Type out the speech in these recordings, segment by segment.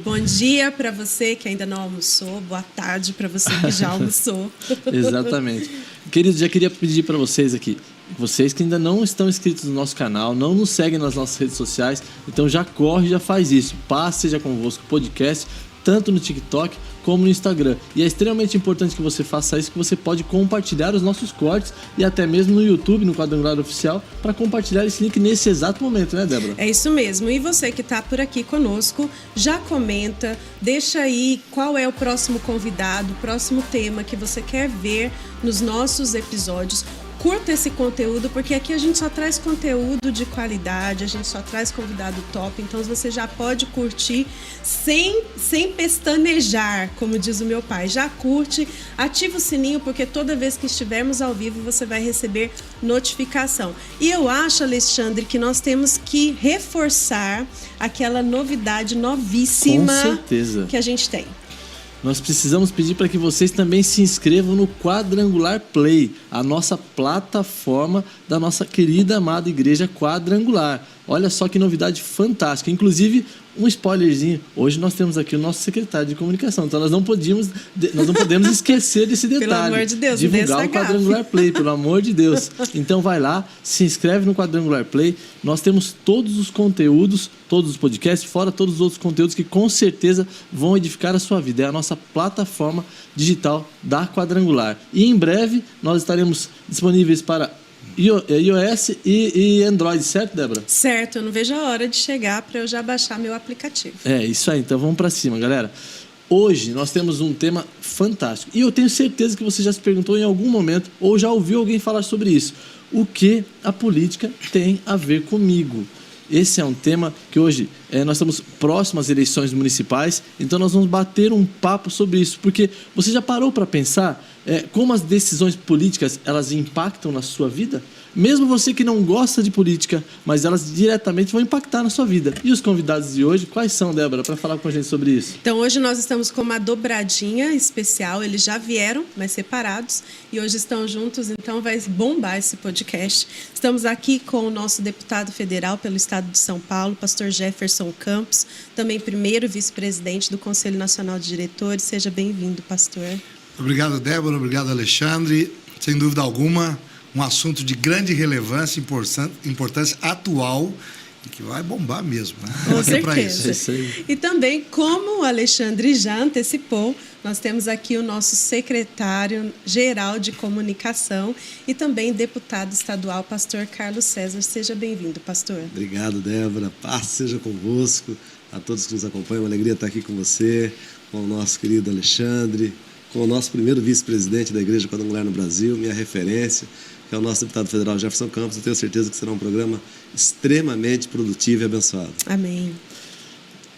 Bom dia para você que ainda não almoçou, boa tarde para você que já almoçou. Exatamente. Queridos, já queria pedir para vocês aqui, vocês que ainda não estão inscritos no nosso canal, não nos seguem nas nossas redes sociais, então já corre, já faz isso. Paz Seja Convosco podcast, tanto no TikTok como no Instagram. E é extremamente importante que você faça isso, que você pode compartilhar os nossos cortes e até mesmo no YouTube, no Quadrangular Oficial, para compartilhar esse link nesse exato momento, né, Débora? É isso mesmo. E você que está por aqui conosco, já comenta, deixa aí qual é o próximo convidado, o próximo tema que você quer ver nos nossos episódios. Curta esse conteúdo, porque aqui a gente só traz conteúdo de qualidade, a gente só traz convidado top, então você já pode curtir sem pestanejar, como diz o meu pai. Já curte, ativa o sininho, porque toda vez que estivermos ao vivo você vai receber notificação. E eu acho, Alexandre, que nós temos que reforçar aquela novidade novíssima que a gente tem. Nós precisamos pedir para que vocês também se inscrevam no Quadrangular Play, a nossa plataforma da nossa querida, amada Igreja Quadrangular. Olha só que novidade fantástica. Inclusive, um spoilerzinho. Hoje nós temos aqui o nosso secretário de comunicação. Então nós não podemos esquecer desse detalhe. Pelo amor de Deus, divulgar o Quadrangular Play, pelo amor de Deus. Então vai lá, se inscreve no Quadrangular Play. Nós temos todos os conteúdos, todos os podcasts, fora todos os outros conteúdos que com certeza vão edificar a sua vida. É a nossa plataforma digital da Quadrangular. E em breve nós estaremos disponíveis para iOS e Android, certo, Débora? Certo, eu não vejo a hora de chegar para eu já baixar meu aplicativo. É, isso aí, então vamos para cima, galera. Hoje nós temos um tema fantástico e eu tenho certeza que você já se perguntou em algum momento ou já ouviu alguém falar sobre isso. O que a política tem a ver comigo? Esse é um tema que hoje nós estamos próximos às eleições municipais, então nós vamos bater um papo sobre isso, porque você já parou para pensar como as decisões políticas elas impactam na sua vida? Mesmo você que não gosta de política, mas elas diretamente vão impactar na sua vida. E os convidados de hoje, quais são, Débora, para falar com a gente sobre isso? Então, hoje nós estamos com uma dobradinha especial. Eles já vieram, mas separados, e hoje estão juntos, então vai bombar esse podcast. Estamos aqui com o nosso deputado federal pelo estado de São Paulo, pastor Jefferson Campos, também primeiro vice-presidente do Conselho Nacional de Diretores. Seja bem-vindo, pastor. Obrigado, Débora. Obrigado, Alexandre. Sem dúvida alguma, um assunto de grande relevância, importância atual e que vai bombar mesmo, né? Com certeza. E também, como o Alexandre já antecipou, nós temos aqui o nosso secretário-geral de comunicação e também deputado estadual, pastor Carlos César. Seja bem-vindo, pastor. Obrigado, Débora. Paz seja convosco. A todos que nos acompanham, uma alegria estar aqui com você, com o nosso querido Alexandre, com o nosso primeiro vice-presidente da Igreja Quadrangular no Brasil, minha referência, que é o nosso deputado federal Jefferson Campos. Eu tenho certeza que será um programa extremamente produtivo e abençoado. Amém.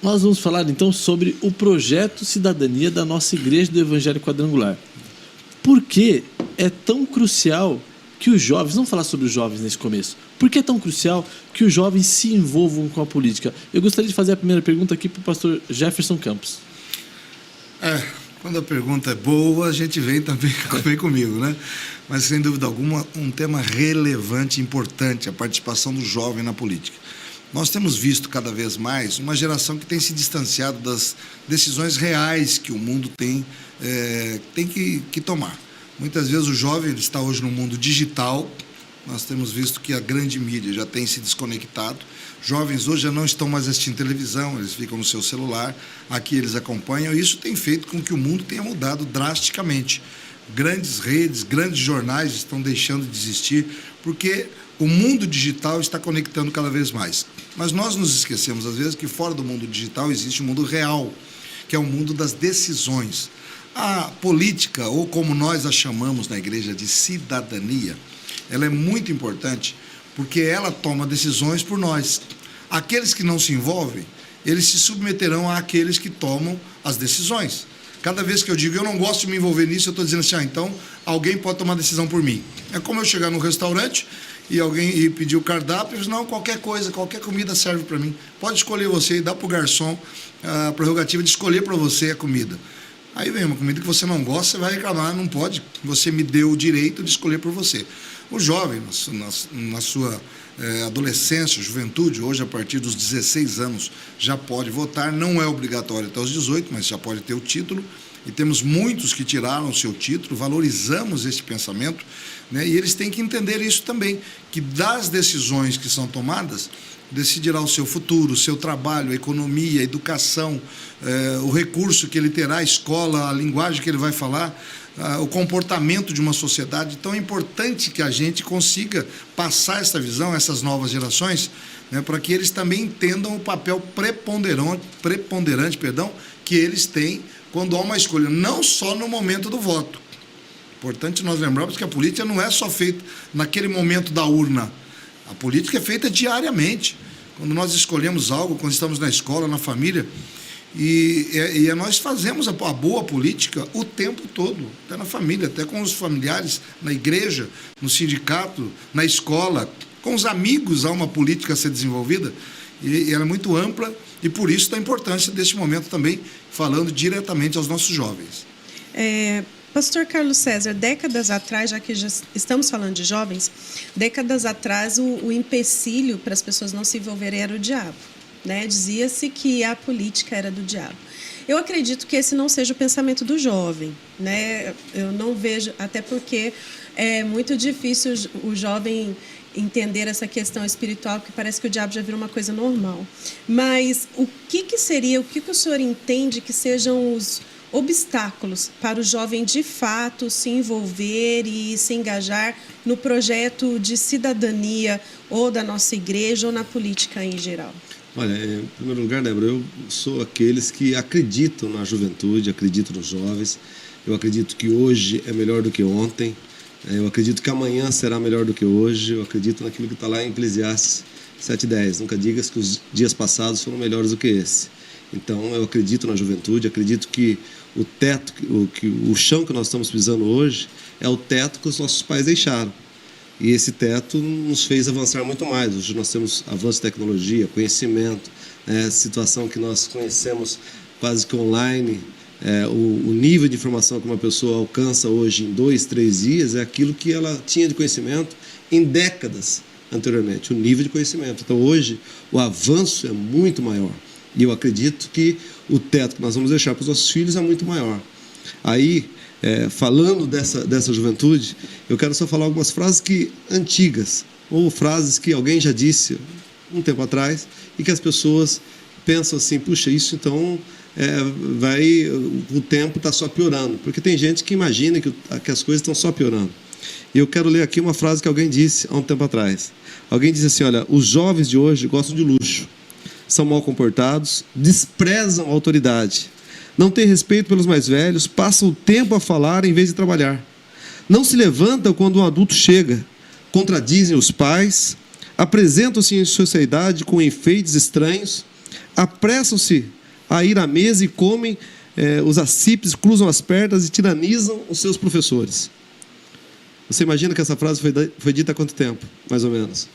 Nós vamos falar então sobre o projeto Cidadania da nossa Igreja do Evangelho Quadrangular. Por que é tão crucial que os jovens, vamos falar sobre os jovens nesse começo, por que é tão crucial que os jovens se envolvam com a política? Eu gostaria de fazer a primeira pergunta aqui para o pastor Jefferson Campos. Quando a pergunta é boa, a gente vem também comigo, né? Mas, sem dúvida alguma, um tema relevante e importante, a participação do jovem na política. Nós temos visto cada vez mais uma geração que tem se distanciado das decisões reais que o mundo tem que tomar. Muitas vezes o jovem está hoje no mundo digital. Nós temos visto que a grande mídia já tem se desconectado. Jovens hoje já não estão mais assistindo televisão, eles ficam no seu celular, aqui eles acompanham, e isso tem feito com que o mundo tenha mudado drasticamente. Grandes redes, grandes jornais estão deixando de existir, porque o mundo digital está conectando cada vez mais. Mas nós nos esquecemos, às vezes, que fora do mundo digital existe o mundo real, que é o mundo das decisões. A política, ou como nós a chamamos na igreja de cidadania, ela é muito importante, porque ela toma decisões por nós. Aqueles que não se envolvem, eles se submeterão àqueles que tomam as decisões. Cada vez que eu digo, eu não gosto de me envolver nisso, eu estou dizendo assim, então alguém pode tomar decisão por mim. É como eu chegar no restaurante e alguém pedir o cardápio, eu digo, não, qualquer coisa, qualquer comida serve para mim. Pode escolher você e dá para o garçom a prerrogativa de escolher para você a comida. Aí vem uma comida que você não gosta, você vai reclamar, não pode, você me deu o direito de escolher por você. O jovem, na sua adolescência, juventude, hoje a partir dos 16 anos já pode votar, não é obrigatório até os 18, mas já pode ter o título, e temos muitos que tiraram o seu título, valorizamos esse pensamento, né? E eles têm que entender isso também, que das decisões que são tomadas, decidirá o seu futuro, o seu trabalho, a economia, a educação, o recurso que ele terá, a escola, a linguagem que ele vai falar, o comportamento de uma sociedade. Então é importante que a gente consiga passar essa visão a essas novas gerações, né, para que eles também entendam o papel preponderante, que eles têm quando há uma escolha, não só no momento do voto. Importante nós lembrarmos que a política não é só feita naquele momento da urna. A política é feita diariamente. Quando nós escolhemos algo, quando estamos na escola, na família, e nós fazemos a boa política o tempo todo, até na família, até com os familiares, na igreja, no sindicato, na escola, com os amigos há uma política a ser desenvolvida, e ela é muito ampla, e por isso da importância deste momento também, falando diretamente aos nossos jovens. Pastor Carlos César, décadas atrás, já que já estamos falando de jovens, décadas atrás o empecilho para as pessoas não se envolverem era o diabo, né? Dizia-se que a política era do diabo. Eu acredito que esse não seja o pensamento do jovem, né? Eu não vejo, até porque é muito difícil o jovem entender essa questão espiritual, porque parece que o diabo já virou uma coisa normal. Mas o que o senhor entende que sejam os obstáculos para o jovem de fato se envolver e se engajar no projeto de cidadania ou da nossa igreja ou na política em geral? Olha, em primeiro lugar, Débora, eu sou aqueles que acreditam na juventude, acreditam nos jovens. Eu acredito que hoje é melhor do que ontem. Eu acredito que amanhã será melhor do que hoje. Eu acredito naquilo que está lá em Eclesiastes 7:10. Nunca digas que os dias passados foram melhores do que esse. Então, eu acredito na juventude, acredito que o teto, o chão que nós estamos pisando hoje é o teto que os nossos pais deixaram. E esse teto nos fez avançar muito mais. Hoje nós temos avanço de tecnologia, conhecimento, situação que nós conhecemos quase que online. O nível de informação que uma pessoa alcança hoje em 2, 3 dias é aquilo que ela tinha de conhecimento em décadas anteriormente, o nível de conhecimento. Então, hoje, o avanço é muito maior. E eu acredito que o teto que nós vamos deixar para os nossos filhos é muito maior. Aí, falando dessa juventude, eu quero só falar algumas frases antigas, ou frases que alguém já disse um tempo atrás, e que as pessoas pensam assim, puxa, isso então o tempo está só piorando. Porque tem gente que imagina que as coisas estão só piorando. E eu quero ler aqui uma frase que alguém disse há um tempo atrás. Alguém disse assim, olha, os jovens de hoje gostam de luxo, são mal comportados, desprezam a autoridade, não têm respeito pelos mais velhos, passam o tempo a falar em vez de trabalhar. Não se levantam quando um adulto chega, contradizem os pais, apresentam-se em sociedade com enfeites estranhos, apressam-se a ir à mesa e comem os acípies, cruzam as pernas e tiranizam os seus professores. Você imagina que essa frase foi dita há quanto tempo, mais ou menos?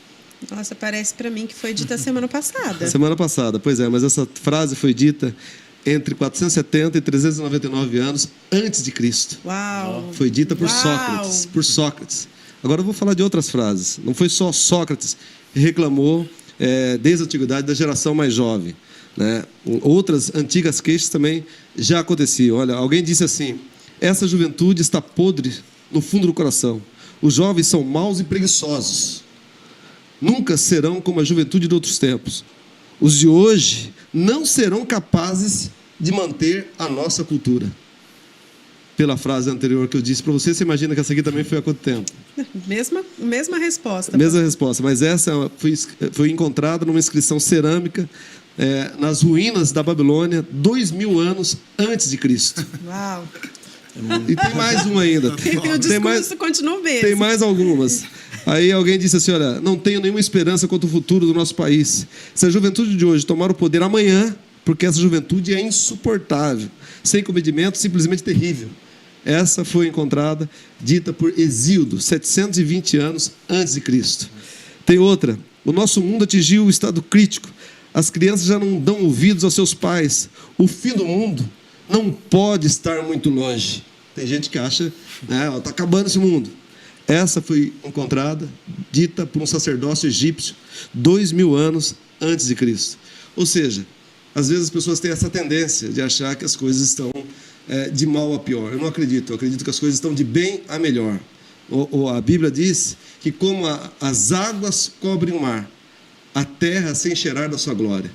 Nossa, parece para mim que foi dita semana passada. Semana passada, pois é, mas essa frase foi dita entre 470 e 399 anos antes de Cristo. Uau! Foi dita por Uau. Sócrates. Agora eu vou falar de outras frases. Não foi só Sócrates que reclamou desde a antiguidade da geração mais jovem, né? Outras antigas queixas também já aconteciam. Olha, alguém disse assim, essa juventude está podre no fundo do coração. Os jovens são maus e preguiçosos. Nunca serão como a juventude de outros tempos. Os de hoje não serão capazes de manter a nossa cultura. Pela frase anterior que eu disse para você, você imagina que essa aqui também foi há quanto tempo? Mesma resposta. Mesma resposta, mas essa foi encontrada numa inscrição cerâmica nas ruínas da Babilônia, 2000 anos antes de Cristo. Uau! E tem mais uma ainda. O discurso continua o mesmo. Tem mais algumas. Aí alguém disse assim, olha, não tenho nenhuma esperança quanto ao futuro do nosso país. Se a juventude de hoje tomar o poder amanhã, porque essa juventude é insuportável, sem comedimento, simplesmente terrível. Essa foi encontrada, dita por Hesíodo, 720 anos antes de Cristo. Tem outra. O nosso mundo atingiu o estado crítico. As crianças já não dão ouvidos aos seus pais. O fim do mundo não pode estar muito longe. Tem gente que acha, está acabando esse mundo. Essa foi encontrada, dita por um sacerdócio egípcio 2000 anos antes de Cristo. Ou seja, às vezes as pessoas têm essa tendência de achar que as coisas estão de mal a pior. Eu não acredito, eu acredito que as coisas estão de bem a melhor. A Bíblia diz que como as águas cobrem o mar, a terra se encherá da sua glória.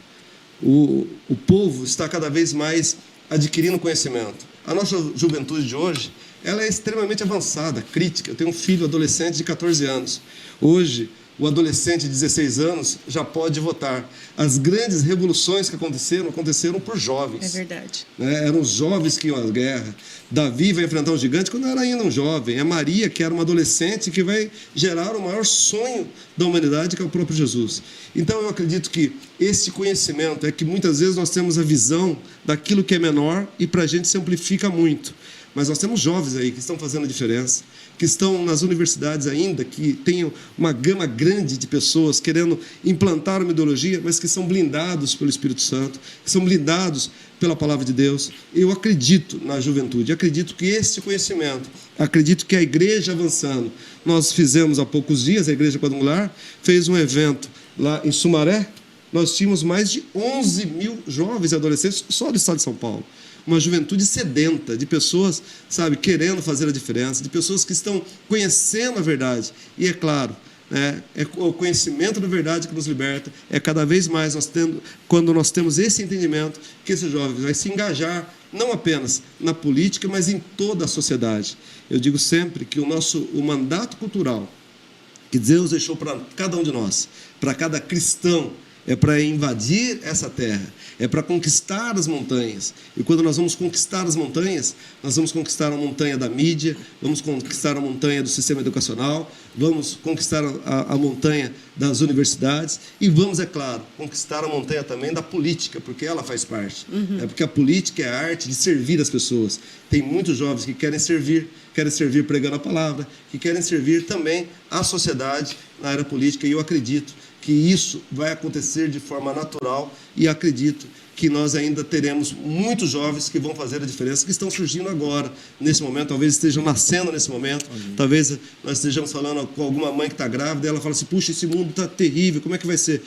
O povo está cada vez mais adquirindo conhecimento. A nossa juventude de hoje, ela é extremamente avançada, crítica. Eu tenho um filho adolescente de 14 anos. Hoje, o adolescente de 16 anos já pode votar. As grandes revoluções que aconteceram por jovens. É verdade. Eram os jovens que iam à guerra. Davi vai enfrentar um gigante quando era ainda um jovem. É Maria, que era uma adolescente, que vai gerar o maior sonho da humanidade, que é o próprio Jesus. Então, eu acredito que esse conhecimento é que muitas vezes nós temos a visão daquilo que é menor e para a gente se amplifica muito. Mas nós temos jovens aí que estão fazendo a diferença, que estão nas universidades ainda, que têm uma gama grande de pessoas querendo implantar uma ideologia, mas que são blindados pelo Espírito Santo, que são blindados pela Palavra de Deus. Eu acredito na juventude, acredito que esse conhecimento, acredito que a igreja avançando. Nós fizemos há poucos dias, a Igreja Quadrangular fez um evento lá em Sumaré. Nós tínhamos mais de 11 mil jovens e adolescentes só do estado de São Paulo. Uma juventude sedenta, de pessoas, querendo fazer a diferença, de pessoas que estão conhecendo a verdade. E é claro, é o conhecimento da verdade que nos liberta. É cada vez mais, quando nós temos esse entendimento, que esse jovem vai se engajar, não apenas na política, mas em toda a sociedade. Eu digo sempre que o mandato cultural que Deus deixou para cada um de nós, para cada cristão, é para invadir essa terra, é para conquistar as montanhas. E quando nós vamos conquistar as montanhas, nós vamos conquistar a montanha da mídia, vamos conquistar a montanha do sistema educacional, vamos conquistar a montanha das universidades e vamos, é claro, conquistar a montanha também da política, porque ela faz parte. É porque a política é a arte de servir as pessoas. Tem muitos jovens que querem servir pregando a palavra, que querem servir também à sociedade na área política, e eu acredito que isso vai acontecer de forma natural e acredito que nós ainda teremos muitos jovens que vão fazer a diferença, que estão surgindo agora, nesse momento, talvez estejam nascendo nesse momento, talvez nós estejamos falando com alguma mãe que está grávida e ela fala assim, puxa, esse mundo está terrível, como é que vai ser?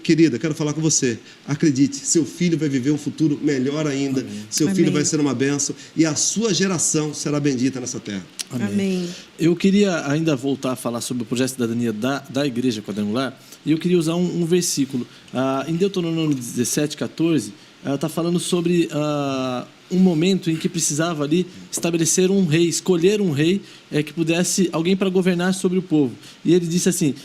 Querida, quero falar com você, acredite, seu filho vai viver um futuro melhor ainda, seu filho vai ser uma bênção e a sua geração será bendita nessa terra. Amém. Eu queria ainda voltar a falar sobre o projeto de cidadania da Igreja Quadrangular, e eu queria usar um versículo. Em Deuteronômio 17, 14, está falando sobre um momento em que precisava ali estabelecer um rei, escolher um rei que pudesse, alguém para governar sobre o povo. E ele disse assim,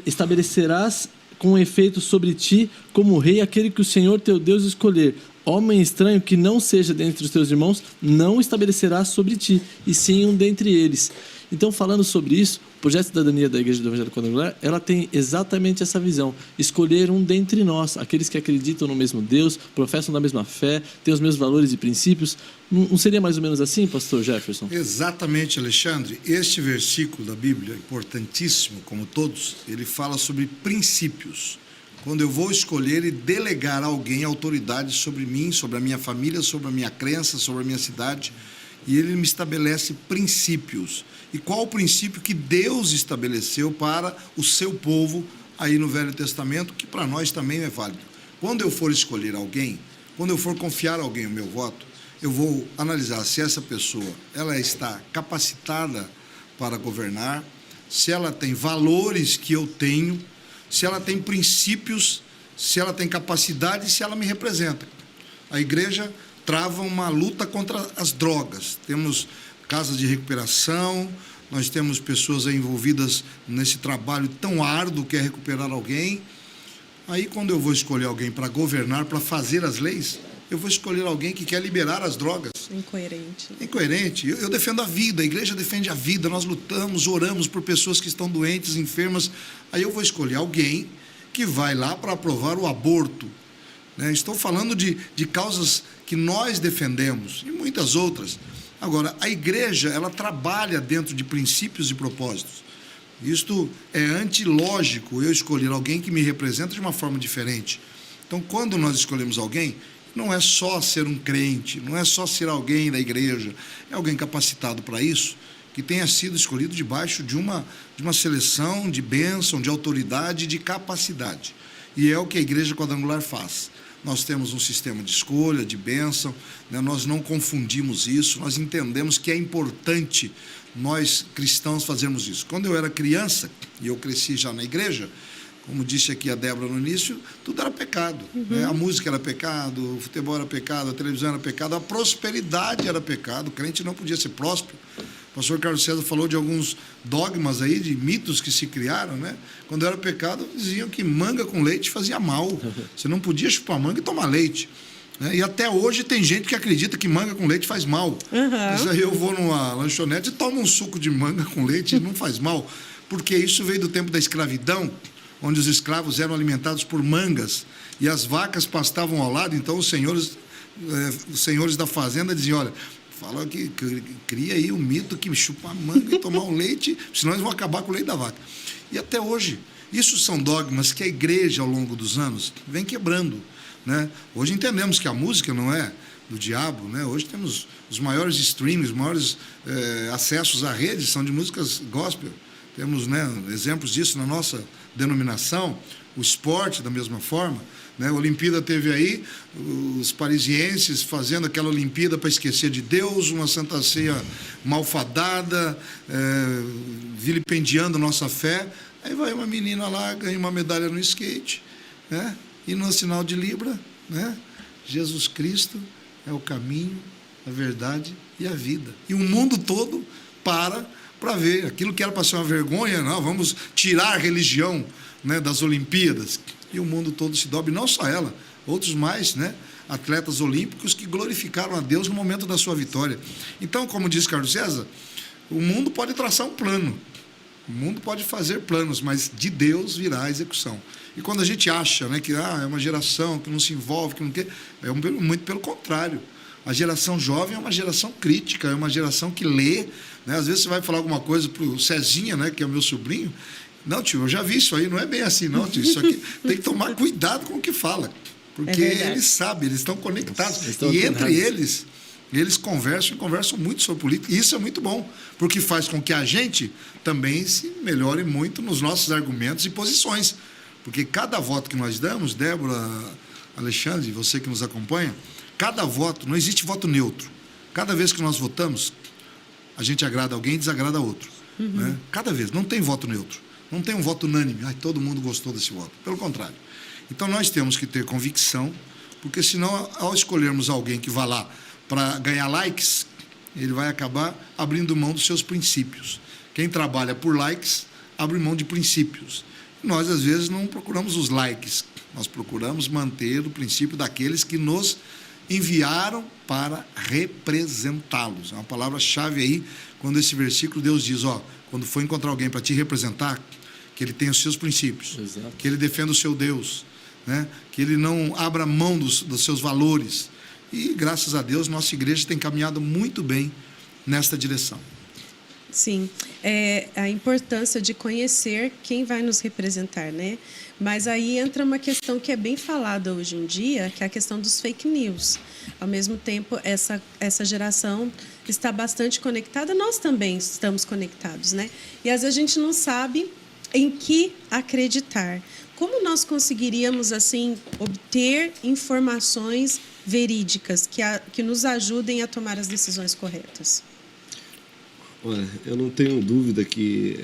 estabelecerás com efeito sobre ti como rei aquele que o Senhor teu Deus escolher. Homem estranho que não seja dentre os teus irmãos, não estabelecerá sobre ti, e sim um dentre eles. Então, falando sobre isso, o projeto de cidadania da Igreja do Evangelho Quadrangular, ela tem exatamente essa visão, escolher um dentre nós, aqueles que acreditam no mesmo Deus, professam da mesma fé, têm os mesmos valores e princípios. Não seria mais ou menos assim, pastor Jefferson? Exatamente, Alexandre. Este versículo da Bíblia, importantíssimo, como todos, ele fala sobre princípios. Quando eu vou escolher e delegar a alguém autoridade sobre mim, sobre a minha família, sobre a minha crença, sobre a minha cidade, e ele me estabelece princípios. E qual o princípio que Deus estabeleceu para o seu povo aí no Velho Testamento, que para nós também é válido. Quando eu for escolher alguém, quando eu for confiar a alguém o meu voto, eu vou analisar se essa pessoa ela está capacitada para governar, se ela tem valores que eu tenho, se ela tem princípios, se ela tem capacidade e se ela me representa. A igreja trava uma luta contra as drogas. Temos casas de recuperação, nós temos pessoas envolvidas nesse trabalho tão árduo que é recuperar alguém. Aí, quando eu vou escolher alguém para governar, para fazer as leis, eu vou escolher alguém que quer liberar as drogas. Incoerente. Incoerente. Eu defendo a vida, a igreja defende a vida, nós lutamos, oramos por pessoas que estão doentes, enfermas. Aí eu vou escolher alguém que vai lá para aprovar o aborto. Estou falando de causas que nós defendemos e muitas outras. Agora, a igreja, ela trabalha dentro de princípios e propósitos. Isto é antilógico, eu escolher alguém que me representa de uma forma diferente. Então, quando nós escolhemos alguém, não é só ser um crente, não é só ser alguém da igreja, é alguém capacitado para isso, que tenha sido escolhido debaixo de uma seleção de bênção, de autoridade, de capacidade. E é o que a Igreja Quadrangular faz. Nós temos um sistema de escolha, de bênção, né? Nós não confundimos isso, nós entendemos que é importante nós cristãos fazermos isso. Quando eu era criança, e eu cresci já na igreja, como disse aqui a Débora no início, tudo era pecado. Né? A música era pecado, o futebol era pecado, a televisão era pecado, a prosperidade era pecado, o crente não podia ser próspero. O pastor Carlos César falou de alguns dogmas aí, de mitos que se criaram, né? Quando era pecado, diziam que manga com leite fazia mal. Você não podia chupar manga e tomar leite. Né? E até hoje tem gente que acredita que manga com leite faz mal. Mas aí eu vou numa lanchonete e tomo um suco de manga com leite e não faz mal. Porque isso veio do tempo da escravidão, onde os escravos eram alimentados por mangas e as vacas pastavam ao lado. Então os senhores da fazenda diziam, olha, fala que cria aí o mito que chupar manga e tomar o leite, senão eles vão acabar com o leite da vaca. E até hoje, isso são dogmas que a igreja, ao longo dos anos, vem quebrando. Né? Hoje entendemos que a música não é do diabo, né? Hoje temos os maiores streams, os maiores acessos à rede são de músicas gospel. Temos, né, exemplos disso na nossa denominação, o esporte da mesma forma. Né? A Olimpíada teve aí os parisienses fazendo aquela Olimpíada para esquecer de Deus, uma Santa Ceia malfadada, vilipendiando nossa fé. Aí vai uma menina lá, ganha uma medalha no skate, né? E no sinal de Libra, né? Jesus Cristo é o caminho, a verdade e a vida. E o mundo todo para ver aquilo que era para ser uma vergonha. Não, vamos tirar a religião, né, das Olimpíadas. E o mundo todo se dobra, e não só ela, outros mais, né, atletas olímpicos que glorificaram a Deus no momento da sua vitória. Então, como diz Carlos César, o mundo pode traçar um plano, o mundo pode fazer planos, mas de Deus virá a execução. E quando a gente acha, né, que é uma geração que não se envolve, que não quer, muito pelo contrário. A geração jovem é uma geração crítica, é uma geração que lê. Né? Às vezes você vai falar alguma coisa para o Cezinha, né, que é o meu sobrinho. Não, tio, eu já vi isso aí, não é bem assim, não, tio. Isso aqui tem que tomar cuidado com o que fala. Porque eles sabem, eles estão conectados. E entre eles conversam muito sobre política. E isso é muito bom, porque faz com que a gente também se melhore muito nos nossos argumentos e posições. Porque cada voto que nós damos, Débora, Alexandre, você que nos acompanha, cada voto, não existe voto neutro. Cada vez que nós votamos, a gente agrada alguém e desagrada outro. Né? Cada vez, não tem voto neutro. Não tem um voto unânime. Ai, todo mundo gostou desse voto. Pelo contrário. Então, nós temos que ter convicção, porque senão, ao escolhermos alguém que vá lá para ganhar likes, ele vai acabar abrindo mão dos seus princípios. Quem trabalha por likes, abre mão de princípios. Nós, às vezes, não procuramos os likes. Nós procuramos manter o princípio daqueles que nos enviaram para representá-los. É uma palavra-chave aí, quando esse versículo Deus diz, quando for encontrar alguém para te representar, que ele tenha os seus princípios, Exato. Que ele defenda o seu Deus, né? Que ele não abra mão dos seus valores. E, graças a Deus, nossa igreja tem caminhado muito bem nesta direção. Sim, a importância de conhecer quem vai nos representar, né? Mas aí entra uma questão que é bem falada hoje em dia, que é a questão dos fake news. Ao mesmo tempo, essa geração está bastante conectada, nós também estamos conectados, né? E às vezes a gente não sabe em que acreditar. Como nós conseguiríamos, assim, obter informações verídicas que nos ajudem a tomar as decisões corretas? Olha, eu não tenho dúvida que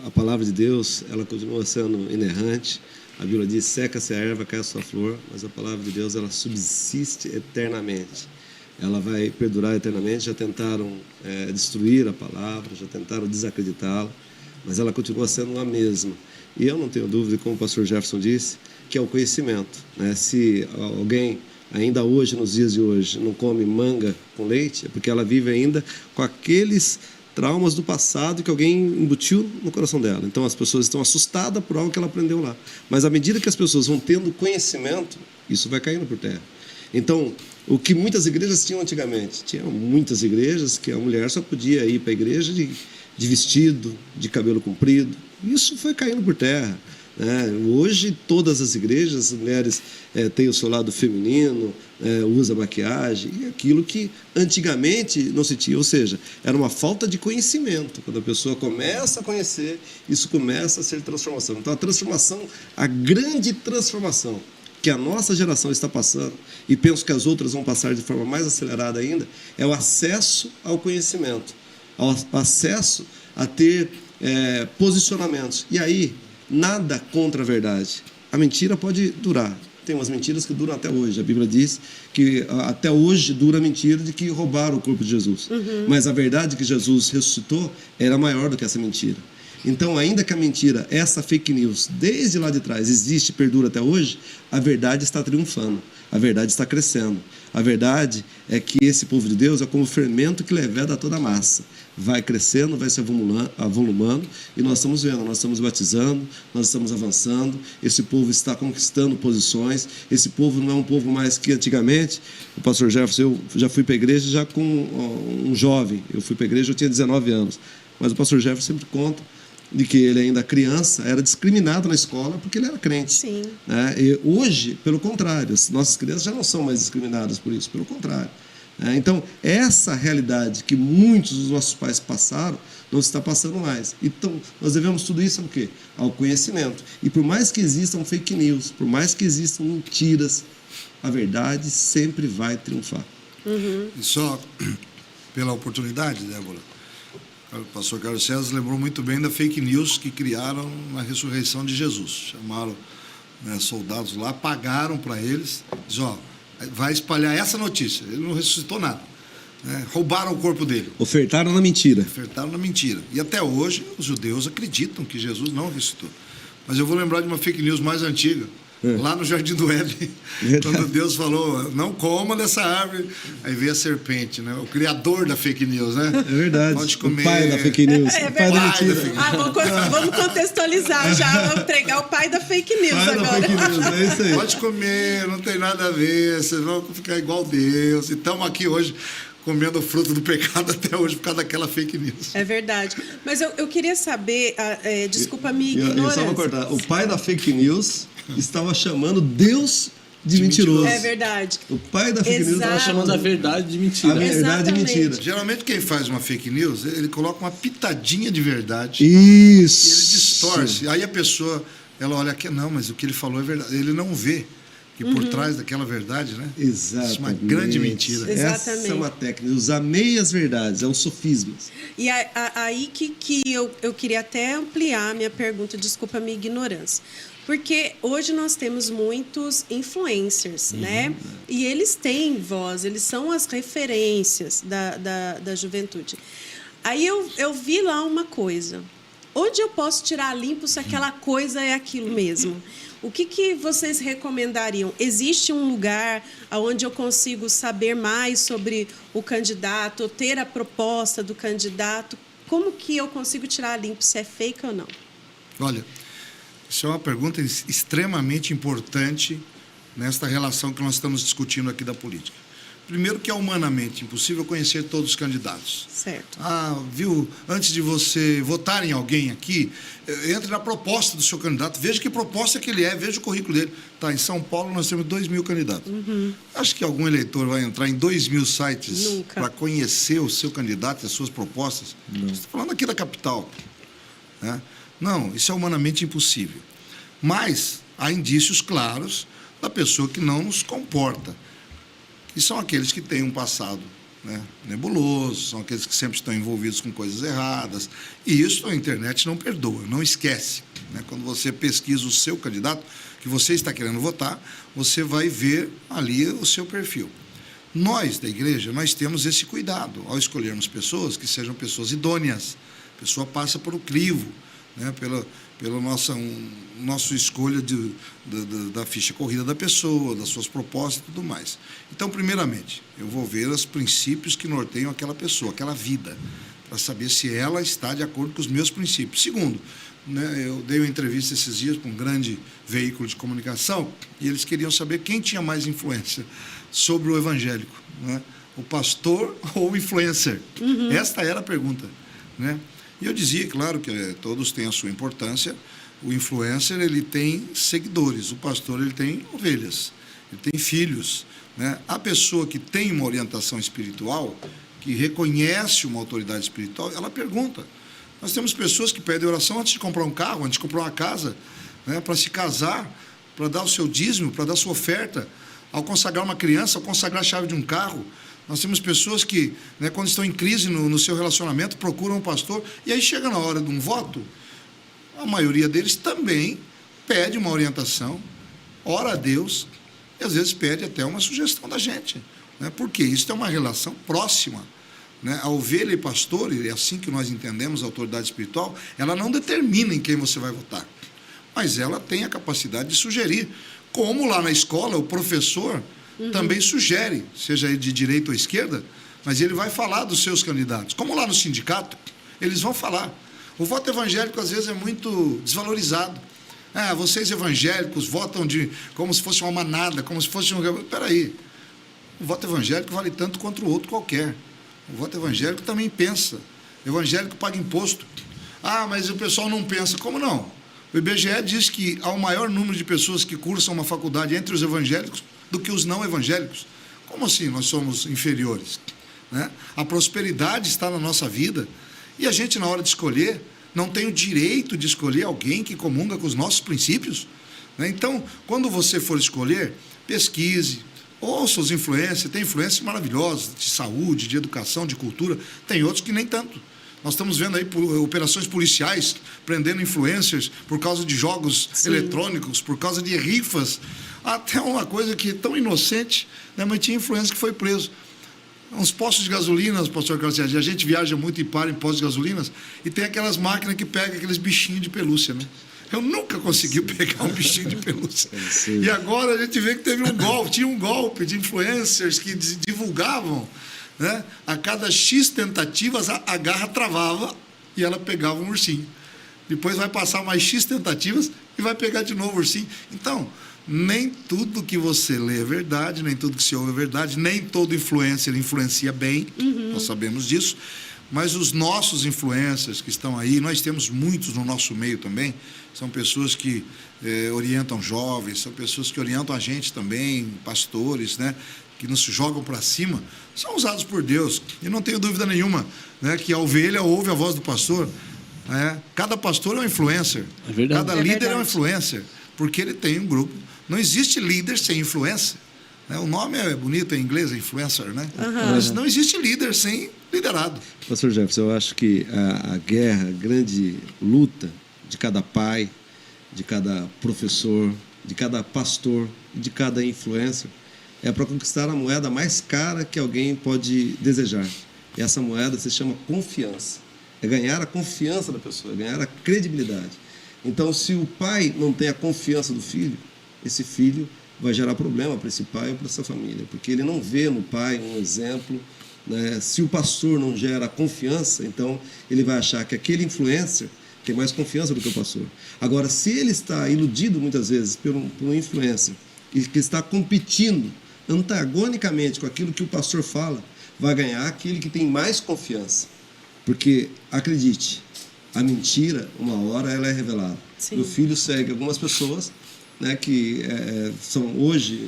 a palavra de Deus, ela continua sendo inerrante. A Bíblia diz, seca-se a erva, cai a sua flor, mas a palavra de Deus, ela subsiste eternamente. Ela vai perdurar eternamente. Já tentaram destruir a palavra, já tentaram desacreditá-la, mas ela continua sendo a mesma. E eu não tenho dúvida, como o pastor Jefferson disse, que é o conhecimento. Né? Se alguém, ainda hoje, nos dias de hoje, não come manga com leite, é porque ela vive ainda com aqueles traumas do passado que alguém embutiu no coração dela. Então, as pessoas estão assustadas por algo que ela aprendeu lá. Mas, à medida que as pessoas vão tendo conhecimento, isso vai caindo por terra. Então, o que muitas igrejas tinham antigamente, tinham muitas igrejas que a mulher só podia ir para a igreja de vestido, de cabelo comprido. Isso foi caindo por terra. Hoje, todas as igrejas, as mulheres têm o seu lado feminino, usa maquiagem, e aquilo que antigamente não se tinha. Ou seja, era uma falta de conhecimento. Quando a pessoa começa a conhecer, isso começa a ser transformação. Então, a transformação, a grande transformação que a nossa geração está passando, e penso que as outras vão passar de forma mais acelerada ainda, é o acesso ao conhecimento, ao acesso a ter posicionamentos. E aí, nada contra a verdade. A mentira pode durar. Tem umas mentiras que duram até hoje. A Bíblia diz que até hoje dura a mentira de que roubaram o corpo de Jesus. Mas a verdade que Jesus ressuscitou era maior do que essa mentira. Então, ainda que a mentira, essa fake news, desde lá de trás, existe e perdura até hoje, a verdade está triunfando, a verdade está crescendo. A verdade é que esse povo de Deus é como o fermento que leveda toda a massa. Vai crescendo, vai se avolumando, e nós estamos vendo, nós estamos batizando, nós estamos avançando, esse povo está conquistando posições, esse povo não é um povo mais que antigamente. O pastor Jefferson, eu já fui para a igreja já com um jovem, eu fui para a igreja, eu tinha 19 anos, mas o pastor Jefferson sempre conta de que ele ainda criança era discriminado na escola porque ele era crente. Sim. E hoje, pelo contrário, as nossas crianças já não são mais discriminadas por isso, pelo contrário. Então, essa realidade que muitos dos nossos pais passaram, não se está passando mais. Então, nós devemos tudo isso ao quê? Ao conhecimento. E por mais que existam fake news, por mais que existam mentiras, a verdade sempre vai triunfar. E só pela oportunidade, Débora, o pastor Carlos César lembrou muito bem da fake news que criaram na ressurreição de Jesus. Chamaram soldados lá, pagaram para eles, diz, vai espalhar essa notícia. Ele não ressuscitou nada. Roubaram o corpo dele. Ofertaram na mentira. Ofertaram na mentira. E até hoje os judeus acreditam que Jesus não ressuscitou. Mas eu vou lembrar de uma fake news mais antiga. Lá no Jardim do Éden, quando Deus falou, não coma dessa árvore, aí veio a serpente, né? O criador da fake news, né? É verdade. Pode comer. O pai da fake news. É o pai da mentira. Vamos contextualizar já, vamos entregar o pai da fake news Pai agora. da fake news, é isso aí. Pode comer, não tem nada a ver, vocês vão ficar igual Deus. E estamos aqui hoje comendo o fruto do pecado até hoje por causa daquela fake news. É verdade. Mas eu queria saber, desculpa a minha Eu ignorância. só vou cortar. O pai da fake news estava chamando Deus de mentiroso. É verdade. O pai da fake news estava Exato. Chamando a verdade de mentira. a verdade de Exatamente. mentira. Geralmente quem faz uma fake news, ele coloca uma pitadinha de verdade. E ele Isso. distorce. Aí a pessoa, ela olha aqui, não, mas o que ele falou é verdade. Ele não vê que por trás daquela verdade, né? Exatamente. Isso é uma grande mentira. Exatamente. Essa é uma técnica. Usar meias verdades, é um sofismas. E aí que eu queria até ampliar a minha pergunta, desculpa a minha ignorância. Porque hoje nós temos muitos influencers, né? E eles têm voz, eles são as referências da juventude. Aí eu vi lá uma coisa. Onde eu posso tirar limpo se aquela coisa é aquilo mesmo? O que vocês recomendariam? Existe um lugar onde eu consigo saber mais sobre o candidato, ou ter a proposta do candidato? Como que eu consigo tirar limpo se é fake ou não? Olha, isso é uma pergunta extremamente importante nesta relação que nós estamos discutindo aqui da política. Primeiro que é humanamente impossível conhecer todos os candidatos. Certo. Viu? Antes de você votar em alguém aqui, entre na proposta do seu candidato, veja que proposta que ele é, veja o currículo dele. Tá, em São Paulo nós temos 2.000 candidatos. Acho que algum eleitor vai entrar em 2.000 sites para conhecer o seu candidato e as suas propostas? Estou falando aqui da capital. Né? Não, isso é humanamente impossível. Mas há indícios claros da pessoa que não nos comporta. E são aqueles que têm um passado, né, nebuloso, são aqueles que sempre estão envolvidos com coisas erradas. E isso a internet não perdoa, não esquece. Né? Quando você pesquisa o seu candidato, que você está querendo votar, você vai ver ali o seu perfil. Nós, da igreja, nós temos esse cuidado ao escolhermos pessoas que sejam pessoas idôneas. A pessoa passa por um crivo, né, pela nossa escolha da ficha corrida da pessoa, das suas propostas e tudo mais. Então, primeiramente, eu vou ver os princípios que norteiam aquela pessoa, aquela vida, para saber se ela está de acordo com os meus princípios. Segundo, né, eu dei uma entrevista esses dias para um grande veículo de comunicação e eles queriam saber quem tinha mais influência sobre o evangélico, né, o pastor ou o influencer. Esta era a pergunta, né? E eu dizia, claro, que todos têm a sua importância, O influencer, ele tem seguidores, o pastor, ele tem ovelhas, ele tem filhos, né? A pessoa que tem uma orientação espiritual, que reconhece uma autoridade espiritual, ela pergunta. Nós temos pessoas que pedem oração antes de comprar um carro, antes de comprar uma casa, né? Para se casar, para dar o seu dízimo, para dar a sua oferta, ao consagrar uma criança, ao consagrar a chave de um carro. Nós temos pessoas que, né, quando estão em crise no seu relacionamento, procuram um pastor, e aí chega na hora de um voto, a maioria deles também pede uma orientação, ora a Deus, e às vezes pede até uma sugestão da gente, né? Porque isso é uma relação próxima, né? A ovelha e pastor, e é assim que nós entendemos a autoridade espiritual, ela não determina em quem você vai votar, mas ela tem a capacidade de sugerir, como lá na escola o professor também sugere, seja ele de direita ou esquerda, mas ele vai falar dos seus candidatos, como lá no sindicato, eles vão falar. O voto evangélico, às vezes, é muito desvalorizado. Vocês evangélicos votam como se fosse uma manada, como se fosse um... Peraí, o voto evangélico vale tanto quanto o outro qualquer. O voto evangélico também pensa. O evangélico paga imposto. Mas o pessoal não pensa. Como não? O IBGE diz que há um maior número de pessoas que cursam uma faculdade entre os evangélicos do que os não evangélicos. Como assim nós somos inferiores? Né? A prosperidade está na nossa vida. E a gente, na hora de escolher, não tem o direito de escolher alguém que comunga com os nossos princípios, né? Então, quando você for escolher, pesquise, ouça os influencers, tem influencers maravilhosos, de saúde, de educação, de cultura, tem outros que nem tanto. Nós estamos vendo aí operações policiais prendendo influencers por causa de jogos eletrônicos, por causa de rifas, até uma coisa que é tão inocente, né? Mas tinha influencer que foi preso. Uns postos de gasolina, pastor Carlos, a gente viaja muito e para em postos de gasolina e tem aquelas máquinas que pegam aqueles bichinhos de pelúcia, né? Eu nunca consegui pegar um bichinho de pelúcia. E agora a gente vê que teve um golpe, tinha um golpe de influencers que divulgavam, né? A cada X tentativas a garra travava e ela pegava um ursinho. Depois vai passar mais X tentativas e vai pegar de novo o ursinho. Então, nem tudo que você lê é verdade, nem tudo que se ouve é verdade, nem todo influencer influencia bem, nós sabemos disso, mas os nossos influencers que estão aí, nós temos muitos no nosso meio também, são pessoas que orientam jovens, são pessoas que orientam a gente também, pastores, né, que nos jogam para cima, são usados por Deus, e não tenho dúvida nenhuma, né, que a ovelha ouve a voz do pastor, né? Cada pastor é um influencer, cada líder é um influencer, porque ele tem um grupo. Não existe líder sem influência, né? O nome é bonito em inglês, influencer, né? Mas não existe líder sem liderado. Pastor Jefferson, eu acho que a guerra, a grande luta de cada pai, de cada professor, de cada pastor, de cada influencer, é para conquistar a moeda mais cara que alguém pode desejar. E essa moeda se chama confiança. É ganhar a confiança da pessoa, é ganhar a credibilidade. Então, se o pai não tem a confiança do filho, esse filho vai gerar problema para esse pai ou para essa família, porque ele não vê no pai um exemplo, né? Se o pastor não gera confiança, então ele vai achar que aquele influencer tem mais confiança do que o pastor. Agora, se ele está iludido muitas vezes por um influencer e que está competindo antagonicamente com aquilo que o pastor fala, vai ganhar aquele que tem mais confiança. Porque, acredite, a mentira, uma hora, ela é revelada. Meu filho segue algumas pessoas, né, que são hoje,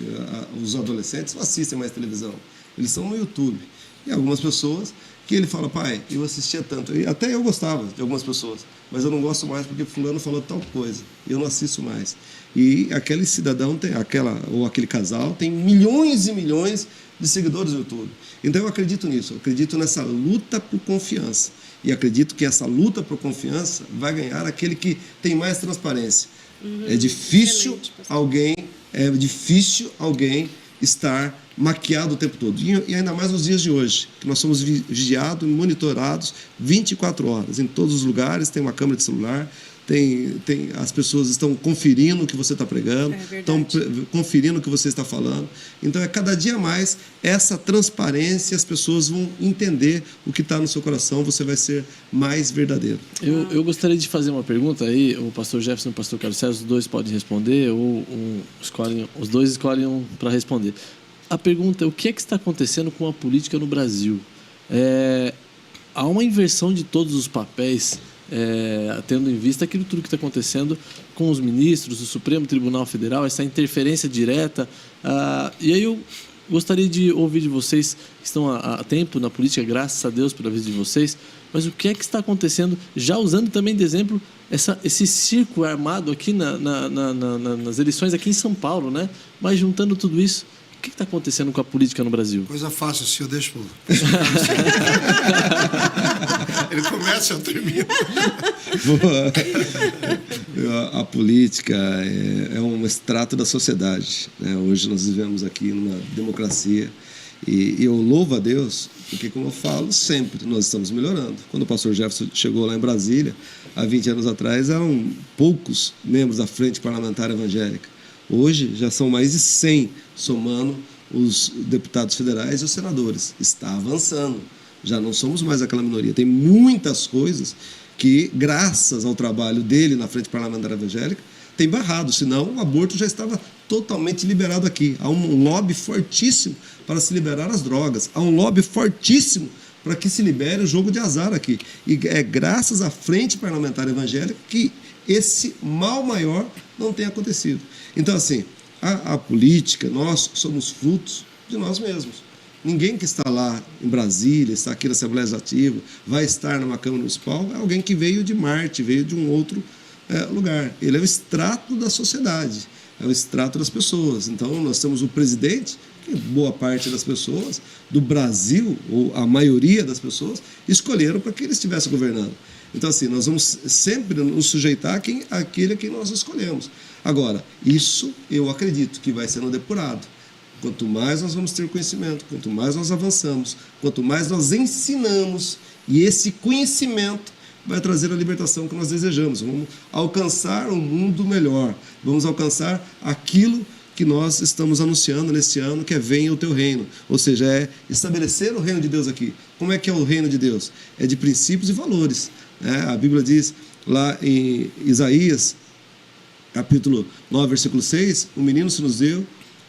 os adolescentes não assistem mais televisão, eles são no YouTube. E algumas pessoas que ele fala, pai, eu assistia tanto, e até eu gostava de algumas pessoas, mas eu não gosto mais porque fulano falou tal coisa, eu não assisto mais. E aquele cidadão, ou aquele casal, tem milhões e milhões de seguidores no YouTube. Então eu acredito nisso, eu acredito nessa luta por confiança. E acredito que essa luta por confiança vai ganhar aquele que tem mais transparência. É difícil alguém estar maquiado o tempo todo. E ainda mais nos dias de hoje, que nós somos vigiados e monitorados 24 horas. Em todos os lugares tem uma câmera de celular, as pessoas estão conferindo o que você está pregando, estão conferindo o que você está falando. Então, cada dia mais, essa transparência, as pessoas vão entender o que está no seu coração, você vai ser mais verdadeiro. Eu gostaria de fazer uma pergunta aí, o pastor Jefferson e o pastor Carlos César, os dois podem responder, ou os dois escolhem um para responder. A pergunta é: o que é que está acontecendo com a política no Brasil? Há uma inversão de todos os papéis, tendo em vista aquilo tudo que está acontecendo com os ministros do Supremo Tribunal Federal, essa interferência direta. E aí eu gostaria de ouvir de vocês, que estão há tempo na política, graças a Deus pela vida de vocês, mas o que é que está acontecendo, já usando também de exemplo esse circo armado aqui nas eleições aqui em São Paulo, né? Mas juntando tudo isso, o que está acontecendo com a política no Brasil? Coisa fácil, se eu deixo... Ele começa, eu termino. A política é um extrato da sociedade, né? Hoje nós vivemos aqui numa democracia e eu louvo a Deus porque, como eu falo sempre, nós estamos melhorando. Quando o pastor Jefferson chegou lá em Brasília, há 20 anos atrás, eram poucos membros da Frente Parlamentar Evangélica. Hoje já são mais de 100, somando os deputados federais e os senadores. Está avançando. Já não somos mais aquela minoria. Tem muitas coisas que, graças ao trabalho dele na Frente Parlamentar Evangélica, tem barrado. Senão, o aborto já estava totalmente liberado aqui. Há um lobby fortíssimo para se liberar as drogas. Há um lobby fortíssimo para que se libere o jogo de azar aqui. E é graças à Frente Parlamentar Evangélica que esse mal maior não tem acontecido. Então, assim, a política, nós somos frutos de nós mesmos. Ninguém que está lá em Brasília, está aqui na Assembleia Legislativa, vai estar numa Câmara Municipal, é alguém que veio de Marte, veio de um outro lugar. Ele é o extrato da sociedade, é o extrato das pessoas. Então, nós temos o presidente, que boa parte das pessoas do Brasil, ou a maioria das pessoas, escolheram para que ele estivesse governando. Então, assim, nós vamos sempre nos sujeitar àquele a quem nós escolhemos. Agora, isso eu acredito que vai sendo depurado. Quanto mais nós vamos ter conhecimento, quanto mais nós avançamos, quanto mais nós ensinamos, e esse conhecimento vai trazer a libertação que nós desejamos. Vamos alcançar um mundo melhor, vamos alcançar aquilo que nós estamos anunciando nesse ano, que é venha o teu reino. Ou seja, é estabelecer o reino de Deus aqui. Como é que é o reino de Deus? É de princípios e valores. A Bíblia diz lá em Isaías, capítulo 9, versículo 6, um menino se nos deu,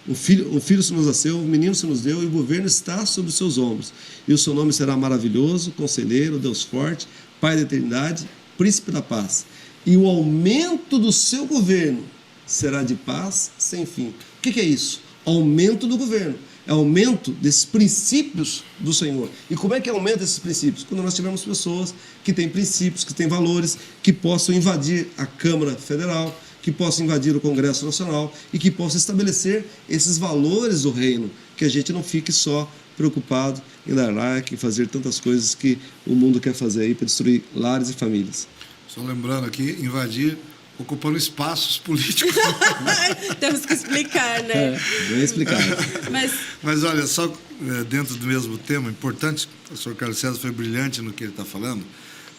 um filho se nos nasceu, um menino se nos deu, e o governo está sobre os seus ombros. E o seu nome será maravilhoso, conselheiro, Deus forte, Pai da eternidade, príncipe da paz. E o aumento do seu governo será de paz sem fim. O que é isso? Aumento do governo. É aumento desses princípios do Senhor. E como é que aumenta esses princípios? Quando nós tivermos pessoas que têm princípios, que têm valores, que possam invadir a Câmara Federal, que possam invadir o Congresso Nacional e que possam estabelecer esses valores do reino, que a gente não fique só preocupado em dar like, em fazer tantas coisas que o mundo quer fazer aí para destruir lares e famílias. Só lembrando aqui, invadir ocupando espaços políticos. Temos que explicar, né? Bem explicado. Mas olha, só dentro do mesmo tema, importante, o professor Carlos César foi brilhante no que ele está falando,